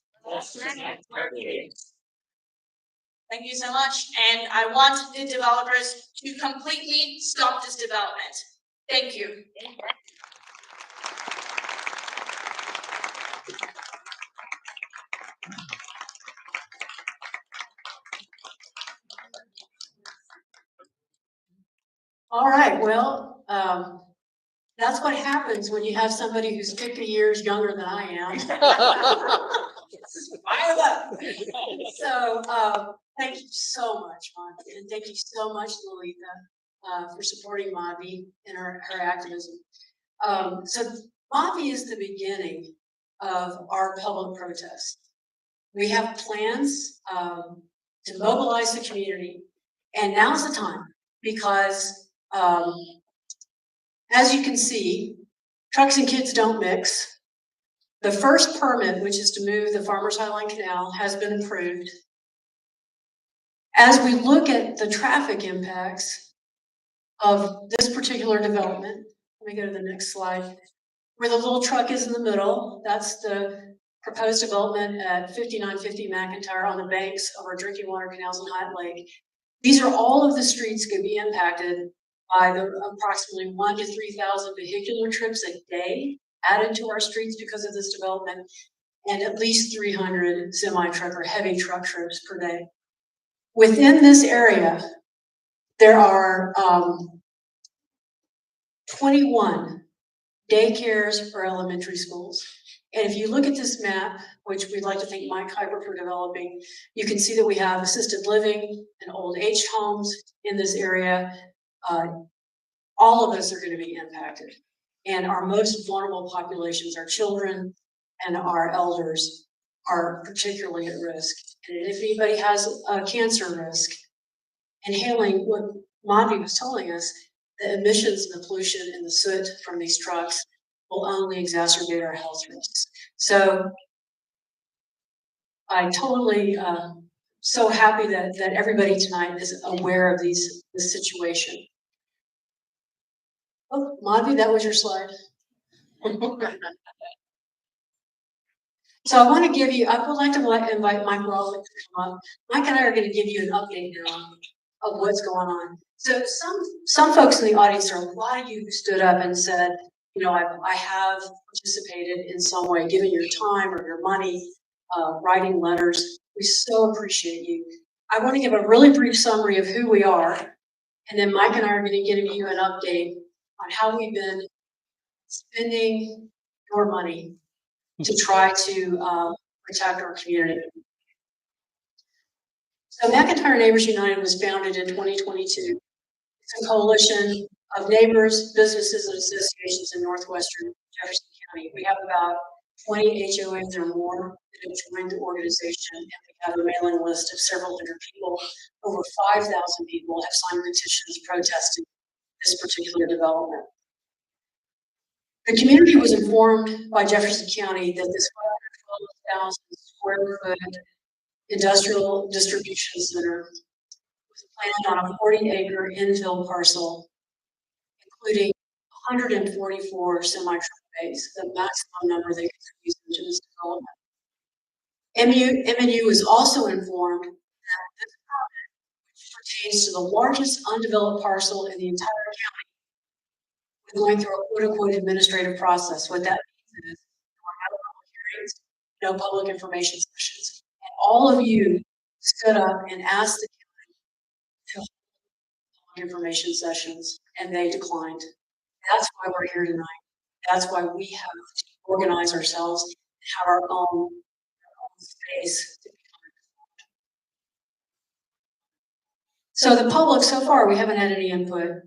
Thank you so much. And I want the developers to completely stop this development. Thank you. All right, well, that's what happens when you have somebody who's 50 years younger than I am. Fire up. So, thank you so much, Monty, and thank you so much, Lolita, for supporting Mavi in her activism. So Mavi is the beginning of our public protest. We have plans to mobilize the community, and now's the time because as you can see, trucks and kids don't mix. The first permit, which is to move the Farmers Highline Canal, has been approved. As we look at the traffic impacts of this particular development, let me go to the next slide, where the little truck is in the middle, that's the proposed development at 5950 McIntyre on the banks of our drinking water canals in Hot Lake. These are all of the streets going to be impacted by the approximately 1,000 to 3,000 vehicular trips a day added to our streets because of this development, and at least 300 semi-truck or heavy truck trips per day. Within this area, there are 21 daycares or elementary schools. And if you look at this map, which we'd like to thank Mike Hyper for developing, you can see that we have assisted living and old age homes in this area. All of us are going to be impacted. And our most vulnerable populations, our children and our elders, are particularly at risk. And if anybody has a cancer risk, inhaling what Monty was telling us, the emissions and the pollution and the soot from these trucks will only exacerbate our health risks. So I totally so happy that everybody tonight is aware of this situation. Oh, Monty, that was your slide. So I want to give you, I would like to invite Mike Rawley to come up. Mike and I are going to give you an update now of what's going on. So some folks in the audience, there are a lot of you who stood up and said, you know, I have participated in some way, given your time or your money, writing letters. We so appreciate you. I want to give a really brief summary of who we are, and then Mike and I are going to give you an update on how we've been spending your money to try to protect our community. So McIntyre Neighbors United was founded in 2022. It's a coalition of neighbors, businesses, and associations in northwestern Jefferson County. We have about 20 HOAs or more that have joined the organization, and we have a mailing list of several hundred people. Over 5,000 people have signed petitions protesting this particular development. The community was informed by Jefferson County that this 512,000 square foot industrial distribution center was planned on a 40-acre infill parcel, including 144 semi-truck space, the maximum number they could squeeze into this development. MNU is also informed that this permit, which pertains to the largest undeveloped parcel in the entire county, is going through a quote-unquote administrative process. What that means is there were no public hearings, no public information sessions, and all of you stood up and asked the county to hold public information sessions, and they declined. That's why we're here tonight. That's why we have to organize ourselves and have our own space to be heard. So the public, so far, we haven't had any input into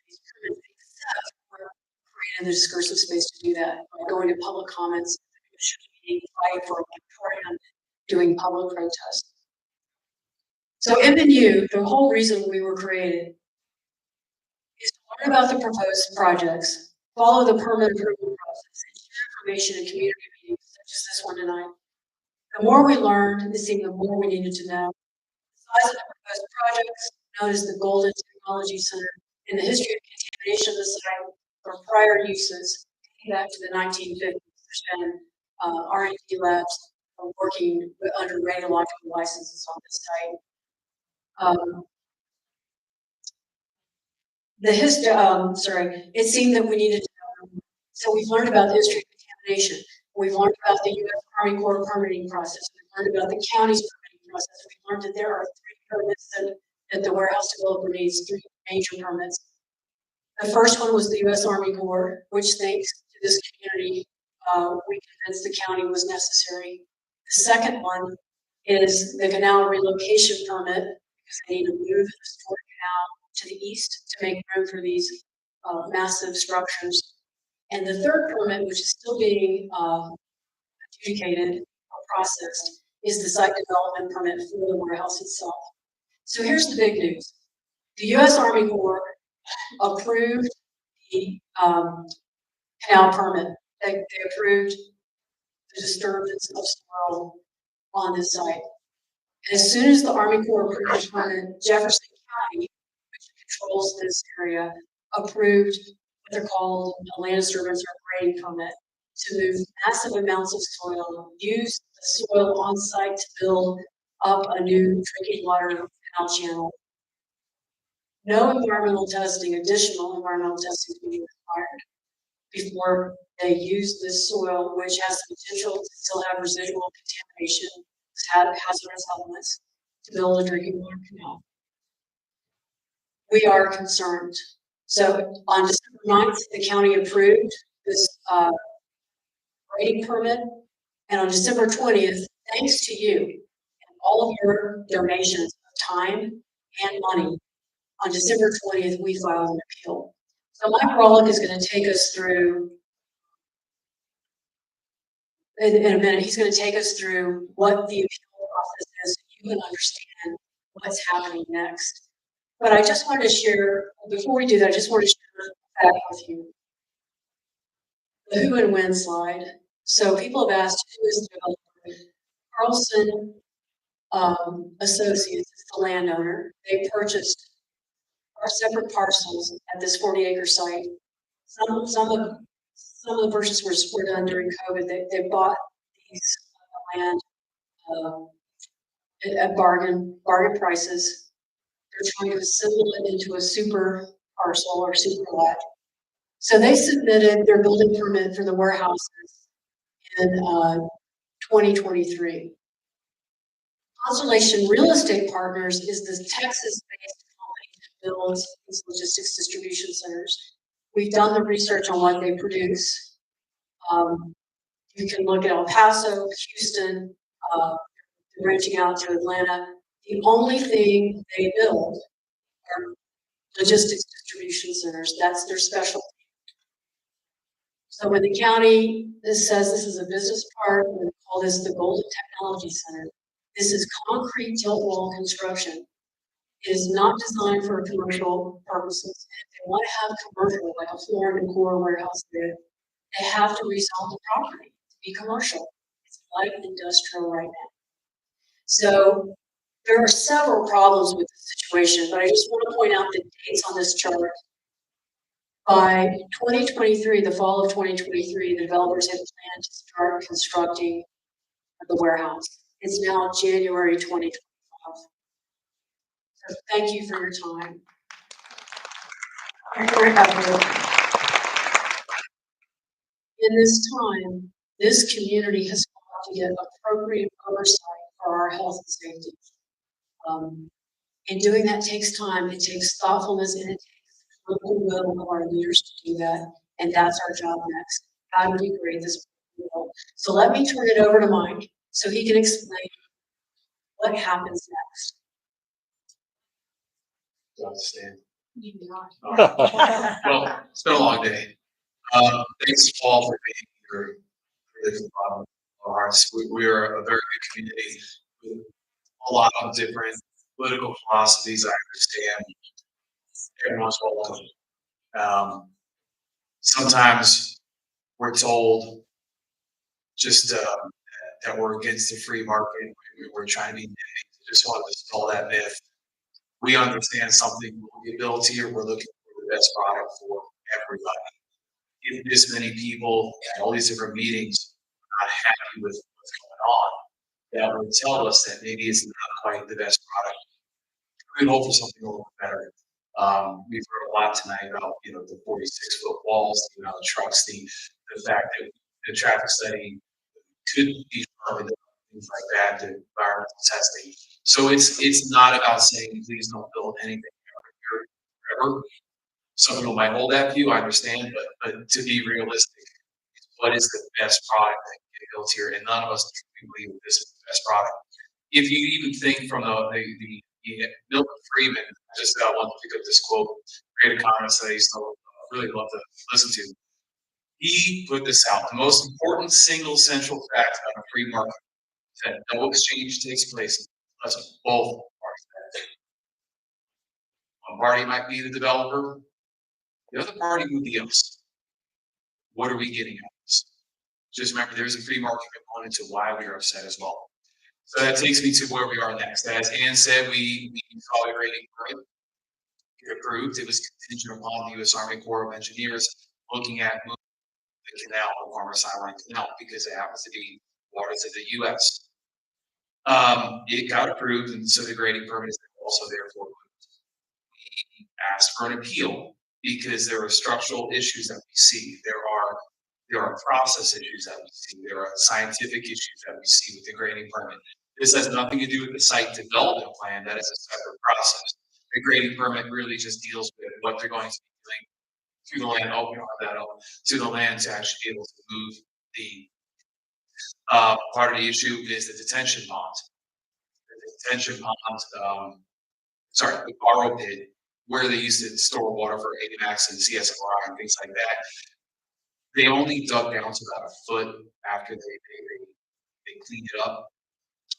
these permits, except we're creating the discursive space to do that by going to public comments, fighting for a moratorium, doing public protests. So MNU, the whole reason we were created is to learn about the proposed projects, follow the permit approval process, and share information in community meetings such as this one tonight. The more we learned, it seemed the more we needed to know. The size of the proposed projects, known as the Golden Technology Center, and the history of contamination of the site from prior uses back to the 1950s. There's been R&D labs working under radiological licenses on this site. It seemed that we needed to know. So we've learned about the history of contamination. We've learned about the U.S. Army Corps permitting process. We've learned about the county's permitting process. We've learned that there are 3 permits that the warehouse developer needs, 3 major permits. The first one was the U.S. Army Corps, which thanks to this community, we convinced the county was necessary. The second one is the canal relocation permit, because they need to move the historic canal to the east to make room for these massive structures. And the third permit, which is still being adjudicated or processed, is the site development permit for the warehouse itself. So here's the big news. The U.S. Army Corps approved the canal permit. They approved the disturbance of soil on this site. As soon as the Army Corps approved the permit, Jefferson County, which controls this area, approved what they're called a land disturbance or grading permit to move massive amounts of soil, use the soil on site to build up a new drinking water canal channel. No environmental testing, additional environmental testing will be required before they use this soil, which has the potential to still have residual contamination, hazardous elements, to build a drinking water canal. We are concerned. So on December 9th, the county approved this grading permit, and on December 20th, thanks to you and all of your donations of time and money, on December 20th, we filed an appeal. So Mike Rawlick is going to take us through, in a minute, he's going to take us through what the appeal process is so you can understand what's happening next. But I just wanted to share, before we do that, I just wanted to share a fact with you. The who and when slide. So people have asked, who is the developer? Carlson Associates is the landowner. They purchased our separate parcels at this 40-acre site. Some of the purchases were done during COVID. They bought these land at bargain prices. They're trying to assemble it into a super parcel or super lot. So they submitted their building permit for the warehouses in 2023. Constellation Real Estate Partners is the Texas-based company that builds these logistics distribution centers. We've done the research on what they produce. You can look at El Paso, Houston, branching out to Atlanta. The only thing they build are logistics distribution centers. That's their specialty. So when the county says this is a business park, we call this the Golden Technology Center. This is concrete tilt wall construction. It is not designed for commercial purposes. If they want to have commercial, like a floor and decor warehouse there, they have to rezone the property to be commercial. It's light industrial right now. So there are several problems with this situation, but I just want to point out the dates on this chart. By 2023, the fall of 2023, the developers had planned to start constructing the warehouse. It's now January 2025. So thank you for your time. I'm very happy. In this time, this community has fought to get appropriate oversight for our health and safety. And doing that takes time, it takes thoughtfulness, and it takes local will of our leaders to do that. And that's our job next. How do we create this will? So let me turn it over to Mike so he can explain what happens next. Do I understand? You Well, it's been a long day. Thanks all for being here. Really from the bottom of our hearts. We are a very good community with a lot of different political philosophies. I understand everyone's welcome. Sometimes we're told just that we're against the free market. We're trying to be nitty. Just want to dispel that myth. We understand something will be built here. We're looking for the best product for everybody. If this many people at all these different meetings are not happy with what's going on, that would tell us that maybe it's not quite the best product. We hope for something a little bit better. We've heard a lot tonight about, the 46-foot walls, the amount of trucks, the fact that the traffic study could be sharpened up, things like that, the environmental testing. So it's not about saying, please don't build anything here forever. Some people might hold that view, I understand, but to be realistic, what is the best product that can get built here? And none of us truly believe this is the best product. If you even think from the Milton Friedman, I just want to pick up this quote, great economist that I used to really love to listen to. He put this out: the most important single central fact about a free market is that no exchange takes place unless both parties benefit. One party might be the developer, the other party would be us. What are we getting out of this? Just remember, there's a free market component to why we are upset as well. So that takes me to where we are next. As Ann said, we saw a grading permit get approved. It was contingent upon the U.S. Army Corps of Engineers looking at moving the canal, the Farmers Island Canal, because it happens to be waters of the U.S. It got approved, and so the grading permit is also therefore approved. We asked for an appeal because there are structural issues that we see. There are process issues that we see. There are scientific issues that we see with the grading permit. This has nothing to do with the site development plan. That is a separate process. The grading permit really just deals with what they're going to be doing through the land, to the land to actually be able to move the part of the issue is the detention pond. The detention pond, the borrow pit, where they used to store water for AMAX and CSFR and things like that. They only dug down to about a foot after they cleaned it up.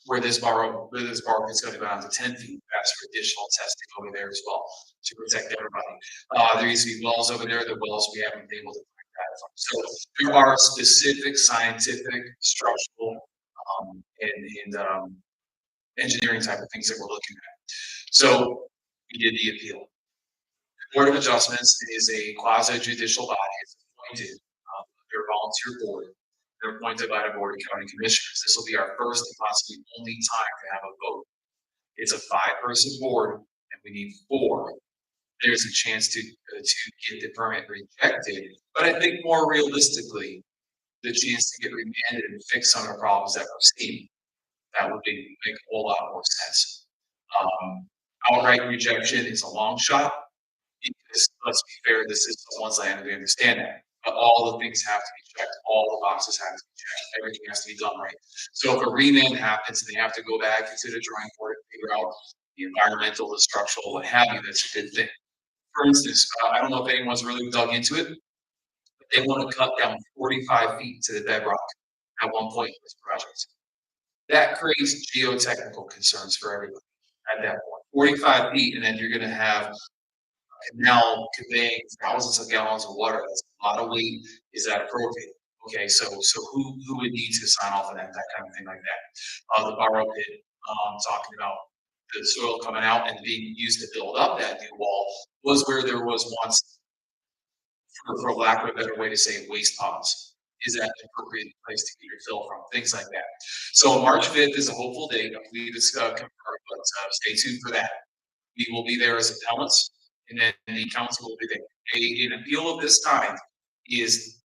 Where this borrow is going to go down to 10 feet. That's for additional testing over there as well to protect everybody. There used to be wells over there. The wells we haven't been able to find that from. So there are specific scientific, structural, and engineering type of things that we're looking at. So we did the appeal. The Board of Adjustments is a quasi judicial body. It's appointed. They're a volunteer board. They're appointed by the Board of County Commissioners. This will be our first and possibly only time to have a vote. It's a 5-person board, and we need 4. There's a chance to get the permit rejected, but I think more realistically, the chance to get remanded and fix some of the problems that we're seeing. That would make a whole lot more sense. Outright rejection is a long shot because, let's be fair, this is someone's land, and we understand that. But all the things have to be checked. All the boxes have to be checked. Everything has to be done right. So if a remand happens and they have to go back into the drawing board and figure out the environmental, the structural, what have you, that's a good thing. For instance, I don't know if anyone's really dug into it, but they want to cut down 45 feet to the bedrock at one point in this project. That creates geotechnical concerns for everybody at that point. 45 feet, and then you're going to have canal conveying thousands of gallons of water. That's a lot of weight. Is that appropriate? Okay, so who would need to sign off on that kind of thing like that? The borrow pit, talking about the soil coming out and being used to build up that new wall was where there was once for lack of a better way to say it, waste ponds. Is that an appropriate place to get your fill from? Things like that. So March 5th is a hopeful date. I believe it's confirmed, but stay tuned for that. We will be there as appellants, and then the council will be there. An appeal of this kind is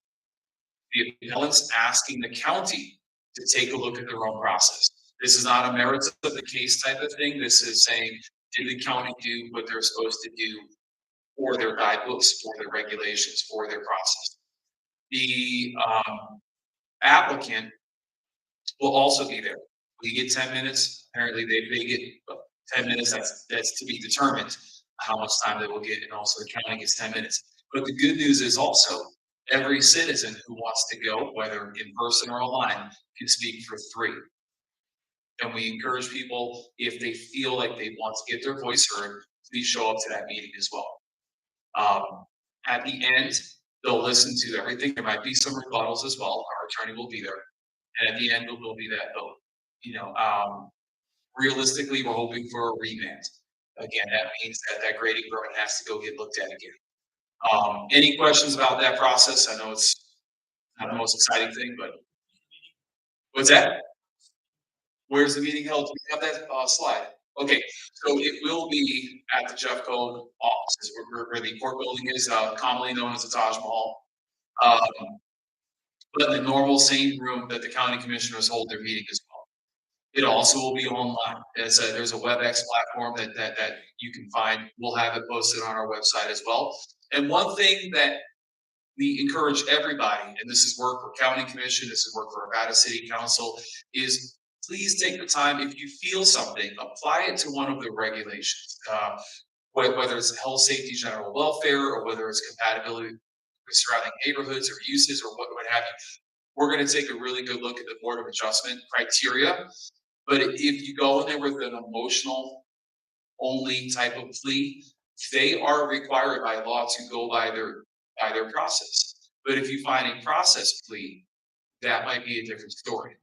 the appellants asking the county to take a look at their own process. This is not a merits of the case type of thing. This is saying, did the county do what they're supposed to do for their guidebooks, for their regulations, for their process? The applicant will also be there. We get 10 minutes. Apparently they get 10 minutes. That's to be determined how much time they will get, and also the county gets 10 minutes. But the good news is also every citizen who wants to go, whether in person or online, can speak for 3. And we encourage people, if they feel like they want to get their voice heard, please show up to that meeting as well. At the end, they'll listen to everything. There might be some rebuttals as well. Our attorney will be there. And at the end, there'll be that vote. You know, realistically, we're hoping for a remand. Again, that means that grading permit has to go get looked at again. Any questions about that process? I know it's not the most exciting thing, but what's that? Where's the meeting held? Do we have that slide? Okay, so it will be at the Jeffco offices where the court building is, commonly known as the Taj Mahal. But the normal same room that the county commissioners hold their meeting as well. It also will be online. There's a WebEx platform that you can find. We'll have it posted on our website as well. And one thing that we encourage everybody, and this is work for county commission, this is work for Nevada City Council, is please take the time, if you feel something, apply it to one of the regulations. Whether it's health, safety, general welfare, or whether it's compatibility with surrounding neighborhoods or uses or what have you. We're going to take a really good look at the Board of Adjustment criteria. But if you go in there with an emotional only type of plea, they are required by law to go by their process. But if you find a process plea, that might be a different story.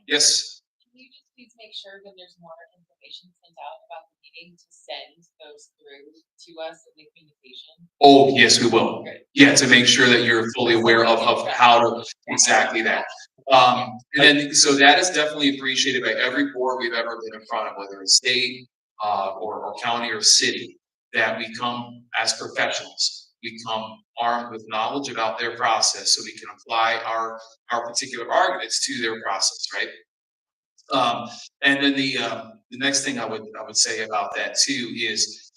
Yes. Can you just please make sure that there's more information sent out about the meeting to send those through to us in the communication? Oh, yes, we will. Yeah, to make sure that you're fully aware of how to exactly that. And then, so that is definitely appreciated by every board we've ever been in front of, whether it's state or county or city, that we come as professionals. We come armed with knowledge about their process, so we can apply our particular arguments to their process, right? And then the next thing I would say about that too is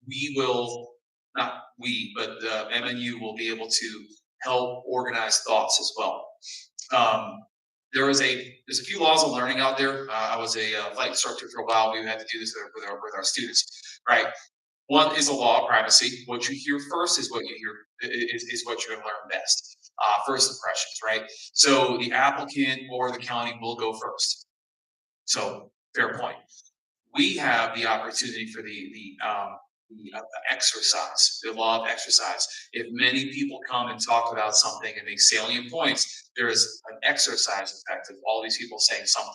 we will, not we, but the MNU will be able to help organize thoughts as well. There's a few laws of learning out there. I was a flight instructor for a while. We had to do this with our students, right? One is a law of privacy. What you hear first is what you hear is what you're going to learn best. First impressions, right? So the applicant or the county will go first. So fair point. We have the opportunity for the exercise, the law of exercise. If many people come and talk about something and make salient points, there is an exercise effect of all these people saying something.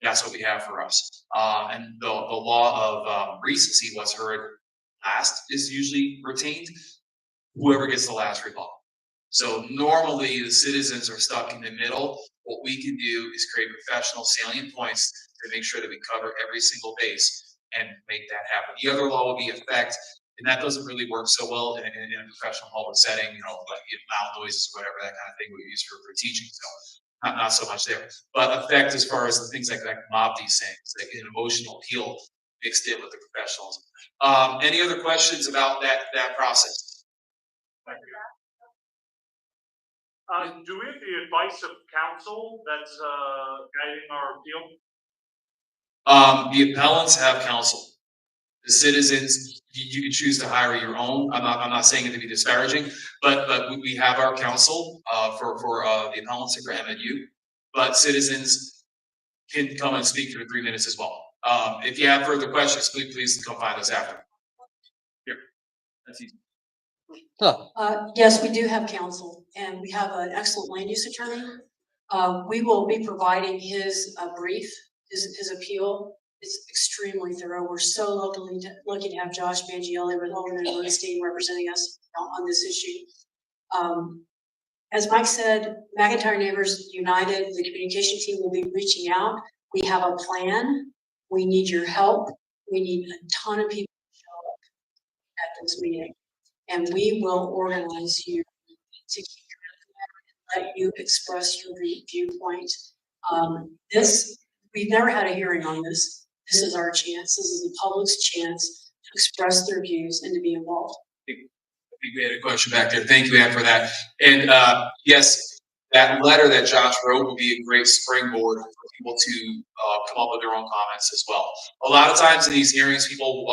That's what we have for us. And the law of recency, what's heard last is usually retained. Whoever gets the last rebuttal. So normally the citizens are stuck in the middle. What we can do is create professional salient points to make sure that we cover every single base and make that happen. The other law will be effect, and that doesn't really work so well in a professional public setting, you know, like loud noises or whatever, that kind of thing we use for teaching. So not so much there. But effect as far as things like mob these things, like an emotional appeal mixed in with the professionals. Any other questions about that process? Thank you. Do we have the advice of counsel that's guiding our appeal? The appellants have counsel. The citizens, you can choose to hire your own. I'm not saying it to be disparaging, but we have our counsel for the appellants and for MNU. But citizens can come and speak for 3 minutes as well. If you have further questions, please come find us after. Here, that's easy. Yes, we do have counsel, and we have an excellent land use attorney. We will be providing his brief, his appeal. It's extremely thorough. We're so lucky to have Josh Mangielli with Holman and Bernstein representing us on this issue. As Mike said, McIntyre Neighbors United, the communication team will be reaching out. We have a plan. We need your help. We need a ton of people to show up at this meeting. And we will organize you to keep your let you express your viewpoint. We've never had a hearing on this. This is our chance. This is the public's chance to express their views and to be involved. I think we had a question back there. Thank you, Ann, for that. And yes, that letter that Josh wrote would be a great springboard for people to come up with their own comments as well. A lot of times in these hearings, people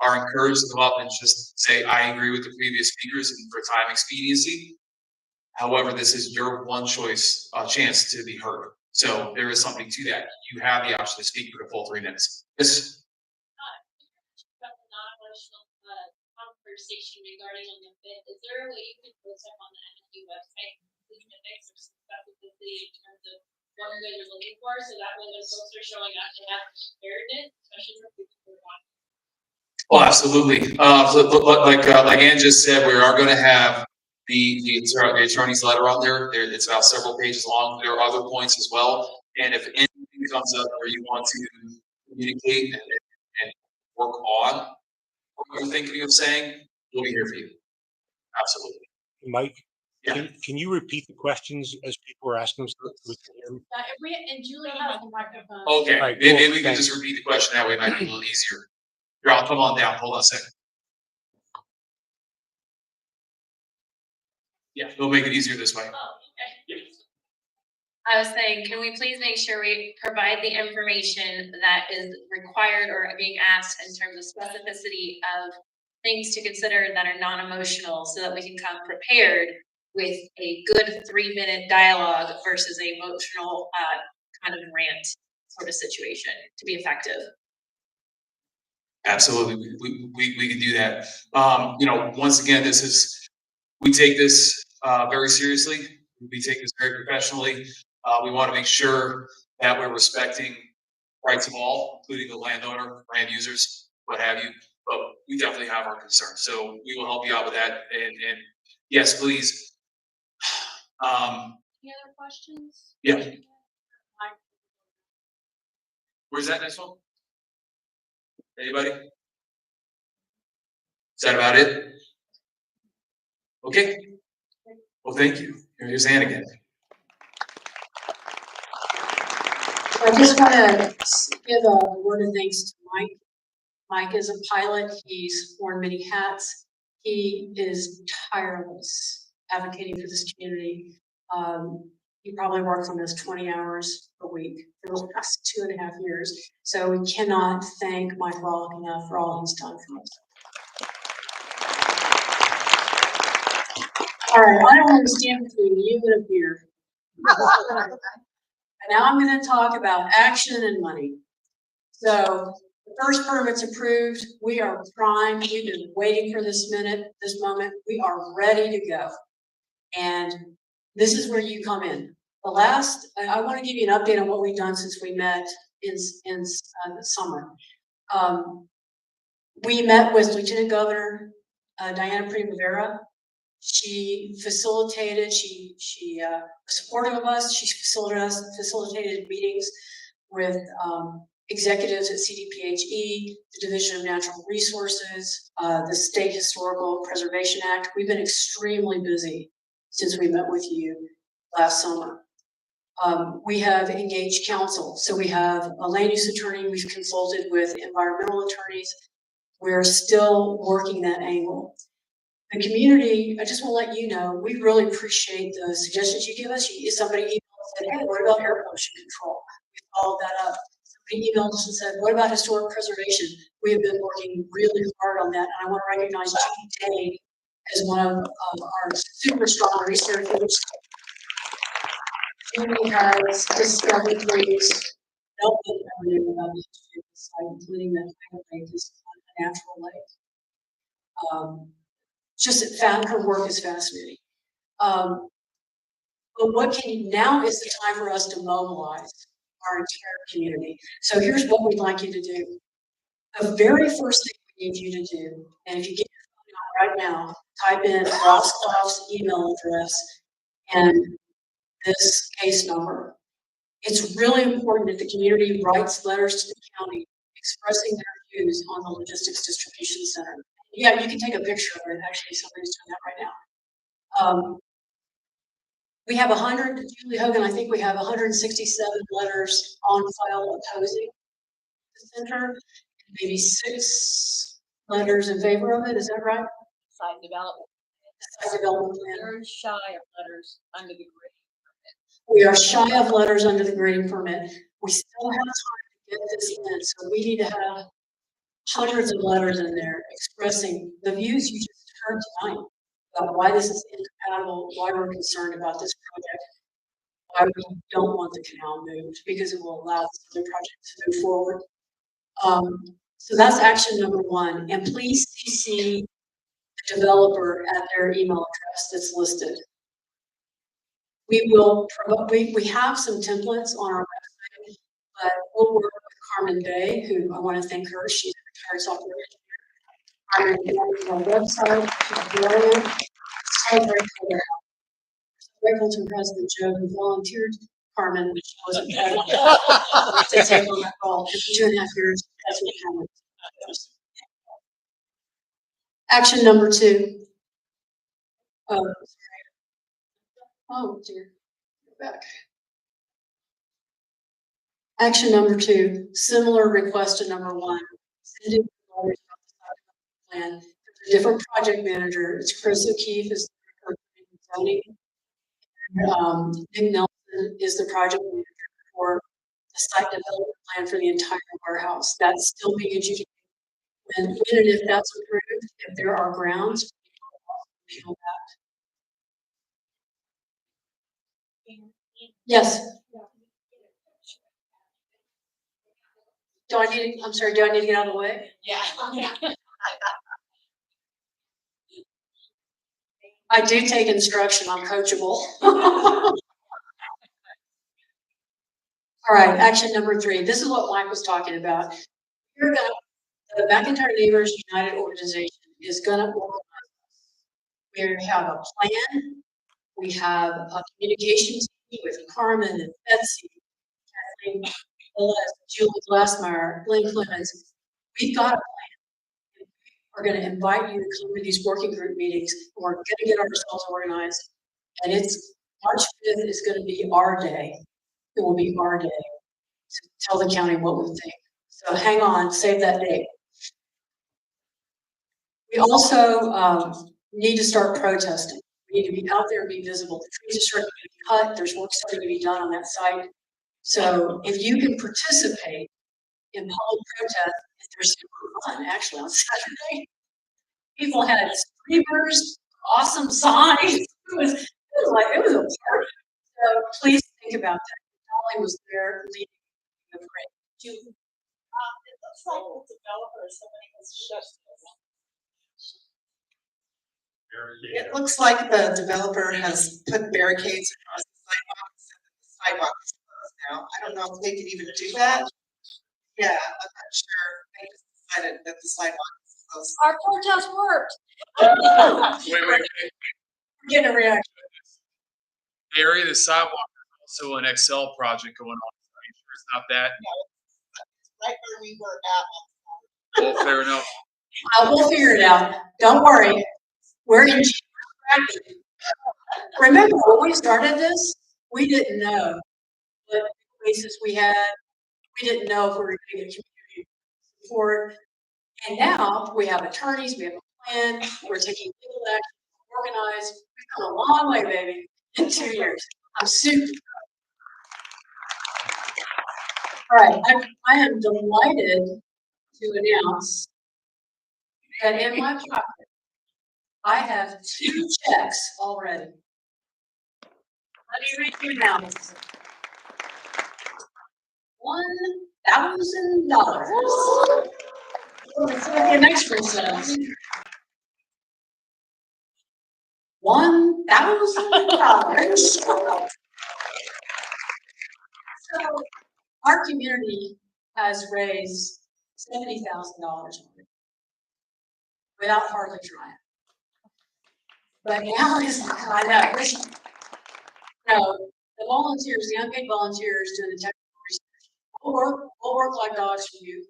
are encouraged to come up and just say, I agree with the previous speakers and for time expediency. However, this is your one choice, chance to be heard. So there is something to that. You have the option to speak for the full 3 minutes. Yes. About the non-emotional conversation regarding on the fit, is there a way you can post up on the NFU website, including the mix or specifically in terms of what you guys are looking for, so that when those folks are showing up, they have preparedness, especially for people who are watching? Oh, absolutely. Like Ann just said, we are going to have the attorney's letter on there. It's about several pages long. There are other points as well. And if anything comes up where you want to communicate and work on what you're thinking of saying, we'll be here for you. Absolutely. Mike, Yeah. can you repeat the questions as people are asking them? So we can hear them? And Julie has the microphone. Okay. All right, Maybe cool. we can Thanks. just repeat the question that way. It might be a little easier. Here, I'll come on down. Hold on a second. Yeah, it'll make it easier this way. Oh, okay. Yeah. I was saying, can we please make sure we provide the information that is required or being asked in terms of specificity of things to consider that are non-emotional so that we can come prepared with a good 3-minute dialogue versus an emotional kind of rant sort of situation to be effective. Absolutely, we can do that. Once again, we take this very seriously. We take this very professionally. We want to make sure that we're respecting rights of all, including the landowner, land users, what have you. But we definitely have our concerns, so we will help you out with that. And yes, please. Any other questions? Yeah. Where's that next one? Anybody? Is that about it? Okay. Well, thank you. Here's Ann again. I just want to give a word of thanks to Mike. Mike is a pilot. He's worn many hats. He is tireless advocating for this community. He probably works on this 20 hours a week for the last 2.5 years. So we cannot thank Mike Rawley enough for all he's done for us. All right, I don't understand between you and a beer. Now I'm going to talk about action and money. So the first permit's approved. We are primed. We've been waiting for this moment. We are ready to go. And this is where you come in. I want to give you an update on what we've done since we met in the summer. We met with Lieutenant Governor Diana Primavera. She facilitated, she was supportive of us. She facilitated meetings with executives at CDPHE, the Division of Natural Resources, the State Historical Preservation Act. We've been extremely busy since we met with you last summer. We have engaged counsel. So we have a land use attorney. We've consulted with environmental attorneys. We're still working that angle. The community, I just want to let you know, we really appreciate the suggestions you give us. Somebody emailed and said, hey, what about air pollution control? We followed that up. Somebody emailed us and said, what about historic preservation? We have been working really hard on that. And I want to recognize Jean Day as one of our super strong researchers. Judy has discovered things nobody ever knew about the history of the site, including that lake is a natural lake. Her work is fascinating. But now is the time for us to mobilize. our entire community. So here's what we'd like you to do. The very first thing we need you to do, and if you get your phone out right now, type in Roscoff's email address and this case number. It's really important that the community writes letters to the county expressing their views on the logistics distribution center. Yeah, you can take a picture of it. Actually, somebody's doing that right now. We have 100, Julie Hogan, I think we have 167 letters on file opposing the center, maybe 6 letters in favor of it. Is that right? Site development. Site development plan. They're shy of letters under the grading permit. We are shy of letters under the grading permit. We still have time to get this in, so we need to have hundreds of letters in there expressing the views you just heard tonight about why this is incompatible, why we're concerned about this project, why we don't want the canal moved, because it will allow this other project to move forward. So that's action number 1. And please CC the developer at their email address that's listed. We will promote, we have some templates on our website, but we'll work with Carmen Day, who I want to thank her. She's a retired software engineer. Our website, she's brilliant. So grateful to President Joe, who volunteered Carmen, which wasn't to take on that role for 2.5 years. That's what happened. Action number 2. Oh dear, go back. Action number 2, similar request to number 1. Send in letters about the site plan. There's a different project manager. It's Chris O'Keefe is the zoning. Nick Nelson is the project manager for the site development plan for the entire warehouse. That's still being adjudicated. When and if that's approved, if there are grounds, we will that. Yes. Do I need to get out of the way? Yeah. I do take instruction. I'm coachable. All right, action number 3. This is what Mike was talking about. The McIntyre Neighbors United organization is going to organize. We have a plan. We have a communication team with Carmen and Betsy, Kathleen, Julie Glassmeyer, Lynn Clemens. We've got a plan. We're going to invite you to come to these working group meetings. We're going to get ourselves organized. And it's March 5th is going to be our day. It will be our day to tell the county what we think. So hang on, save that date. We also need to start protesting. We need to be out there and be visible. The trees are starting to be cut. There's work starting to be done on that site. So if you can participate in public protest, they're super fun actually on Saturday. People had streamers, awesome signs. It was a party. So please think about that. Dolly was there leading the parade. It looks like the developer or somebody has shut It looks like the developer has put barricades across the sidewalks closed now. I don't know if they can even do that. Yeah, I'm not sure. They just decided that the sidewalk is closed. Our protest worked. Wait. We're getting a reaction. The area of the sidewalk is also an Excel project going on. Are you sure it's not that? Right where we were at. Well, fair enough. We'll figure it out. Don't worry. We're in. Remember when we started this, we didn't know what places we had. We didn't know if we were going to get community support. And now we have attorneys, we have a plan, we're taking legal action, we're organized. We've come a long way, baby, in 2 years. I'm super proud. All right, I am delighted to announce that in my pocket, I have 2 checks already. Let me read you now. $1,000. It's like an extra set. $1,000. So Our community has raised $70,000 without hardly trying. But now is, I know, the volunteers, the unpaid volunteers doing the technical research, we'll work like dogs for you.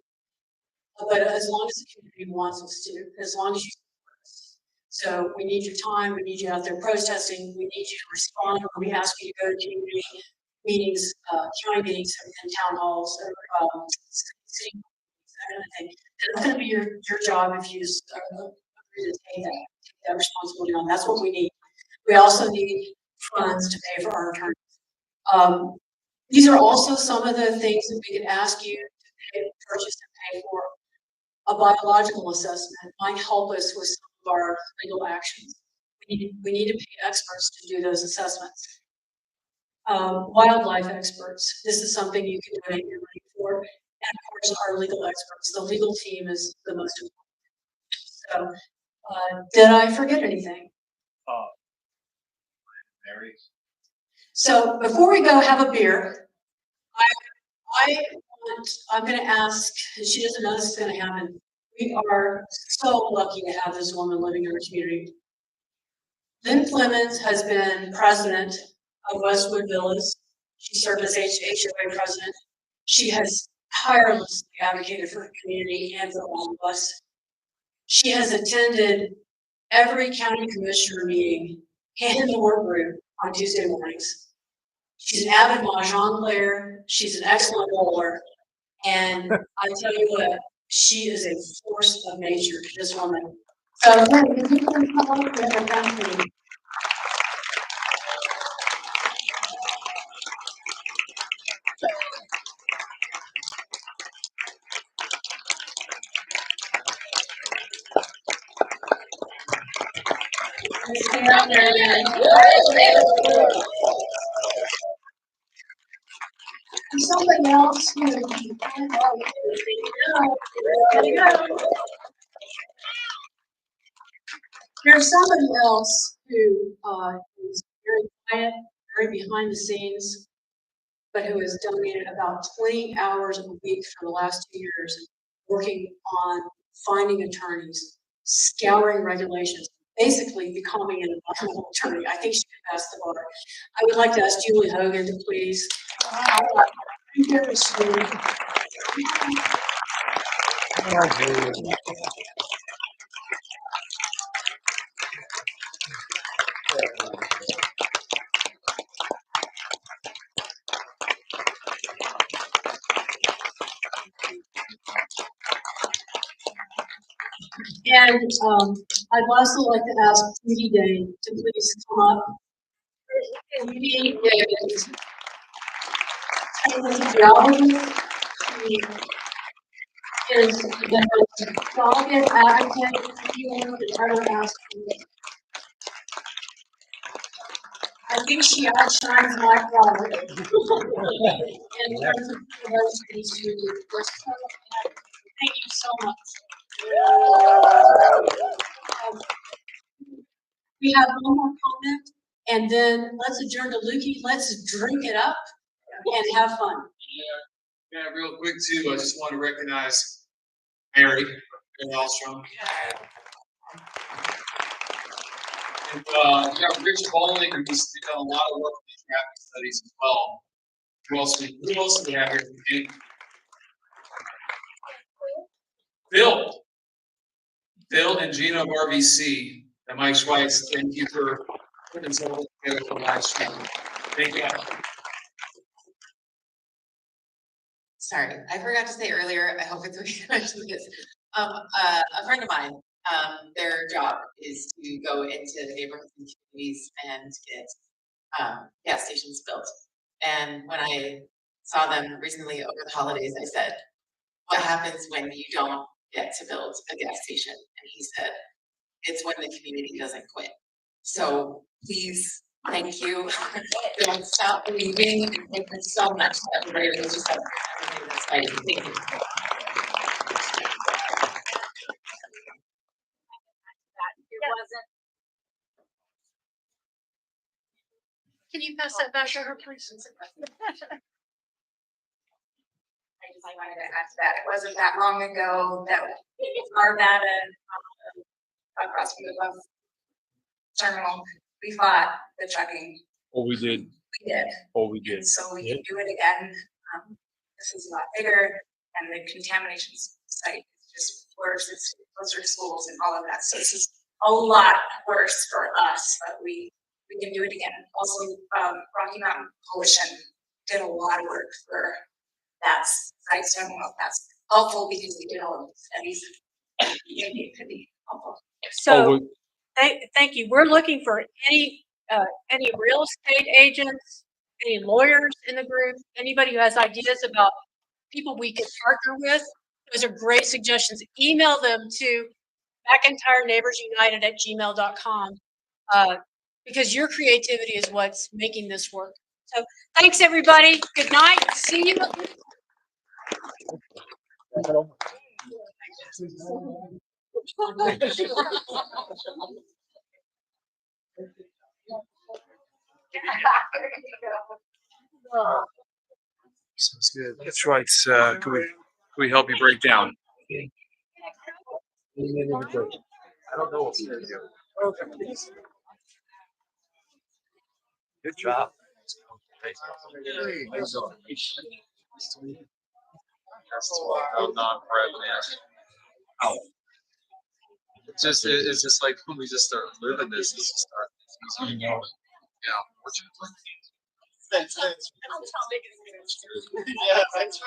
But as long as the community wants us to, as long as you support us. So we need your time, we need you out there protesting, we need you to respond when we ask you to go to community meetings, county meetings and town halls, or city meetings, that kind of thing. And it's gonna be your job if you just agree to take that responsibility on. That's what we need. We also need funds to pay for our attorneys. These are also some of the things that we could ask you to purchase and pay for. A biological assessment might help us with some of our legal actions. We need to pay experts to do those assessments. Wildlife experts, this is something you can donate your money for. And of course, our legal experts, the legal team is the most important. So, did I forget anything? Mary? So before we go have a beer, I'm gonna ask, she doesn't know this is gonna happen. We are so lucky to have this woman living in our community. Lynn Clemens has been president of Westwood Villas. She served as HOA president. She has tirelessly advocated for her community and for all of us. She has attended every county commissioner meeting and the work group on Tuesday mornings. She's an avid mahjong player. She's an excellent bowler. And I tell you what, she is a force of nature, this woman. So, if you can come up with her company. And somebody else who, there's somebody else who is very quiet, very behind the scenes, but who has donated about 20 hours a week for the last 2 years, working on finding attorneys, scouring regulations, basically becoming an environmental attorney. I think she could pass the bar. I would like to ask Julie Hogan to please. And I'd also like to ask Judy Day to please come up. Judy is a geologist. She is the delegate advocate here that I would ask. I think she outshines my father. In terms of diversity, Judy. Thank you so much. We have one more comment, and then let's adjourn to Lukey. Let's drink it up and have fun. Yeah, real quick too, I just want to recognize Mary Alstrom. And Rich Bowling, who's done a lot of work with these traffic studies as well. Who else do we have here? Phil and Gina of RVC, and Mike Schweitz, thank you for putting something together for live stream. Thank you. Sorry, I forgot to say earlier, I hope it's okay to mention this. A friend of mine, their job is to go into neighborhoods and communities and get gas stations built. And when I saw them recently over the holidays, I said, what happens when you don't get to build a gas station? And he said, it's when the community doesn't quit. So please, thank you. Don't stop believing. Thank you so much to everybody who just has everything that's fighting. Thank you. Can you pass that back to her, please? things I wanted to add to that. It wasn't that long ago that Arvada, across from the bus terminal, we fought the trucking. Oh, we did. We did. Oh, we did. And so we can do it again. This is a lot bigger and the contamination site is just worse. It's closer to schools and all of that. So this is a lot worse for us, but we can do it again. Also, Rocky Mountain Coalition did a lot of work for that site. So I don't know if that's helpful because we did all of the studies. Maybe it could be helpful. So, thank you. We're looking for any real estate agents, any lawyers in the group, anybody who has ideas about people we could partner with. Those are great suggestions. Email them to McIntyreneighborsunited@gmail.com, because your creativity is what's making this work. So thanks, everybody. Good night. See you. Sounds good. That's right. Can we help you break down? I don't know what we're gonna do. Good job. It's just like when we just start living this, it's just start. Yeah. Thanks.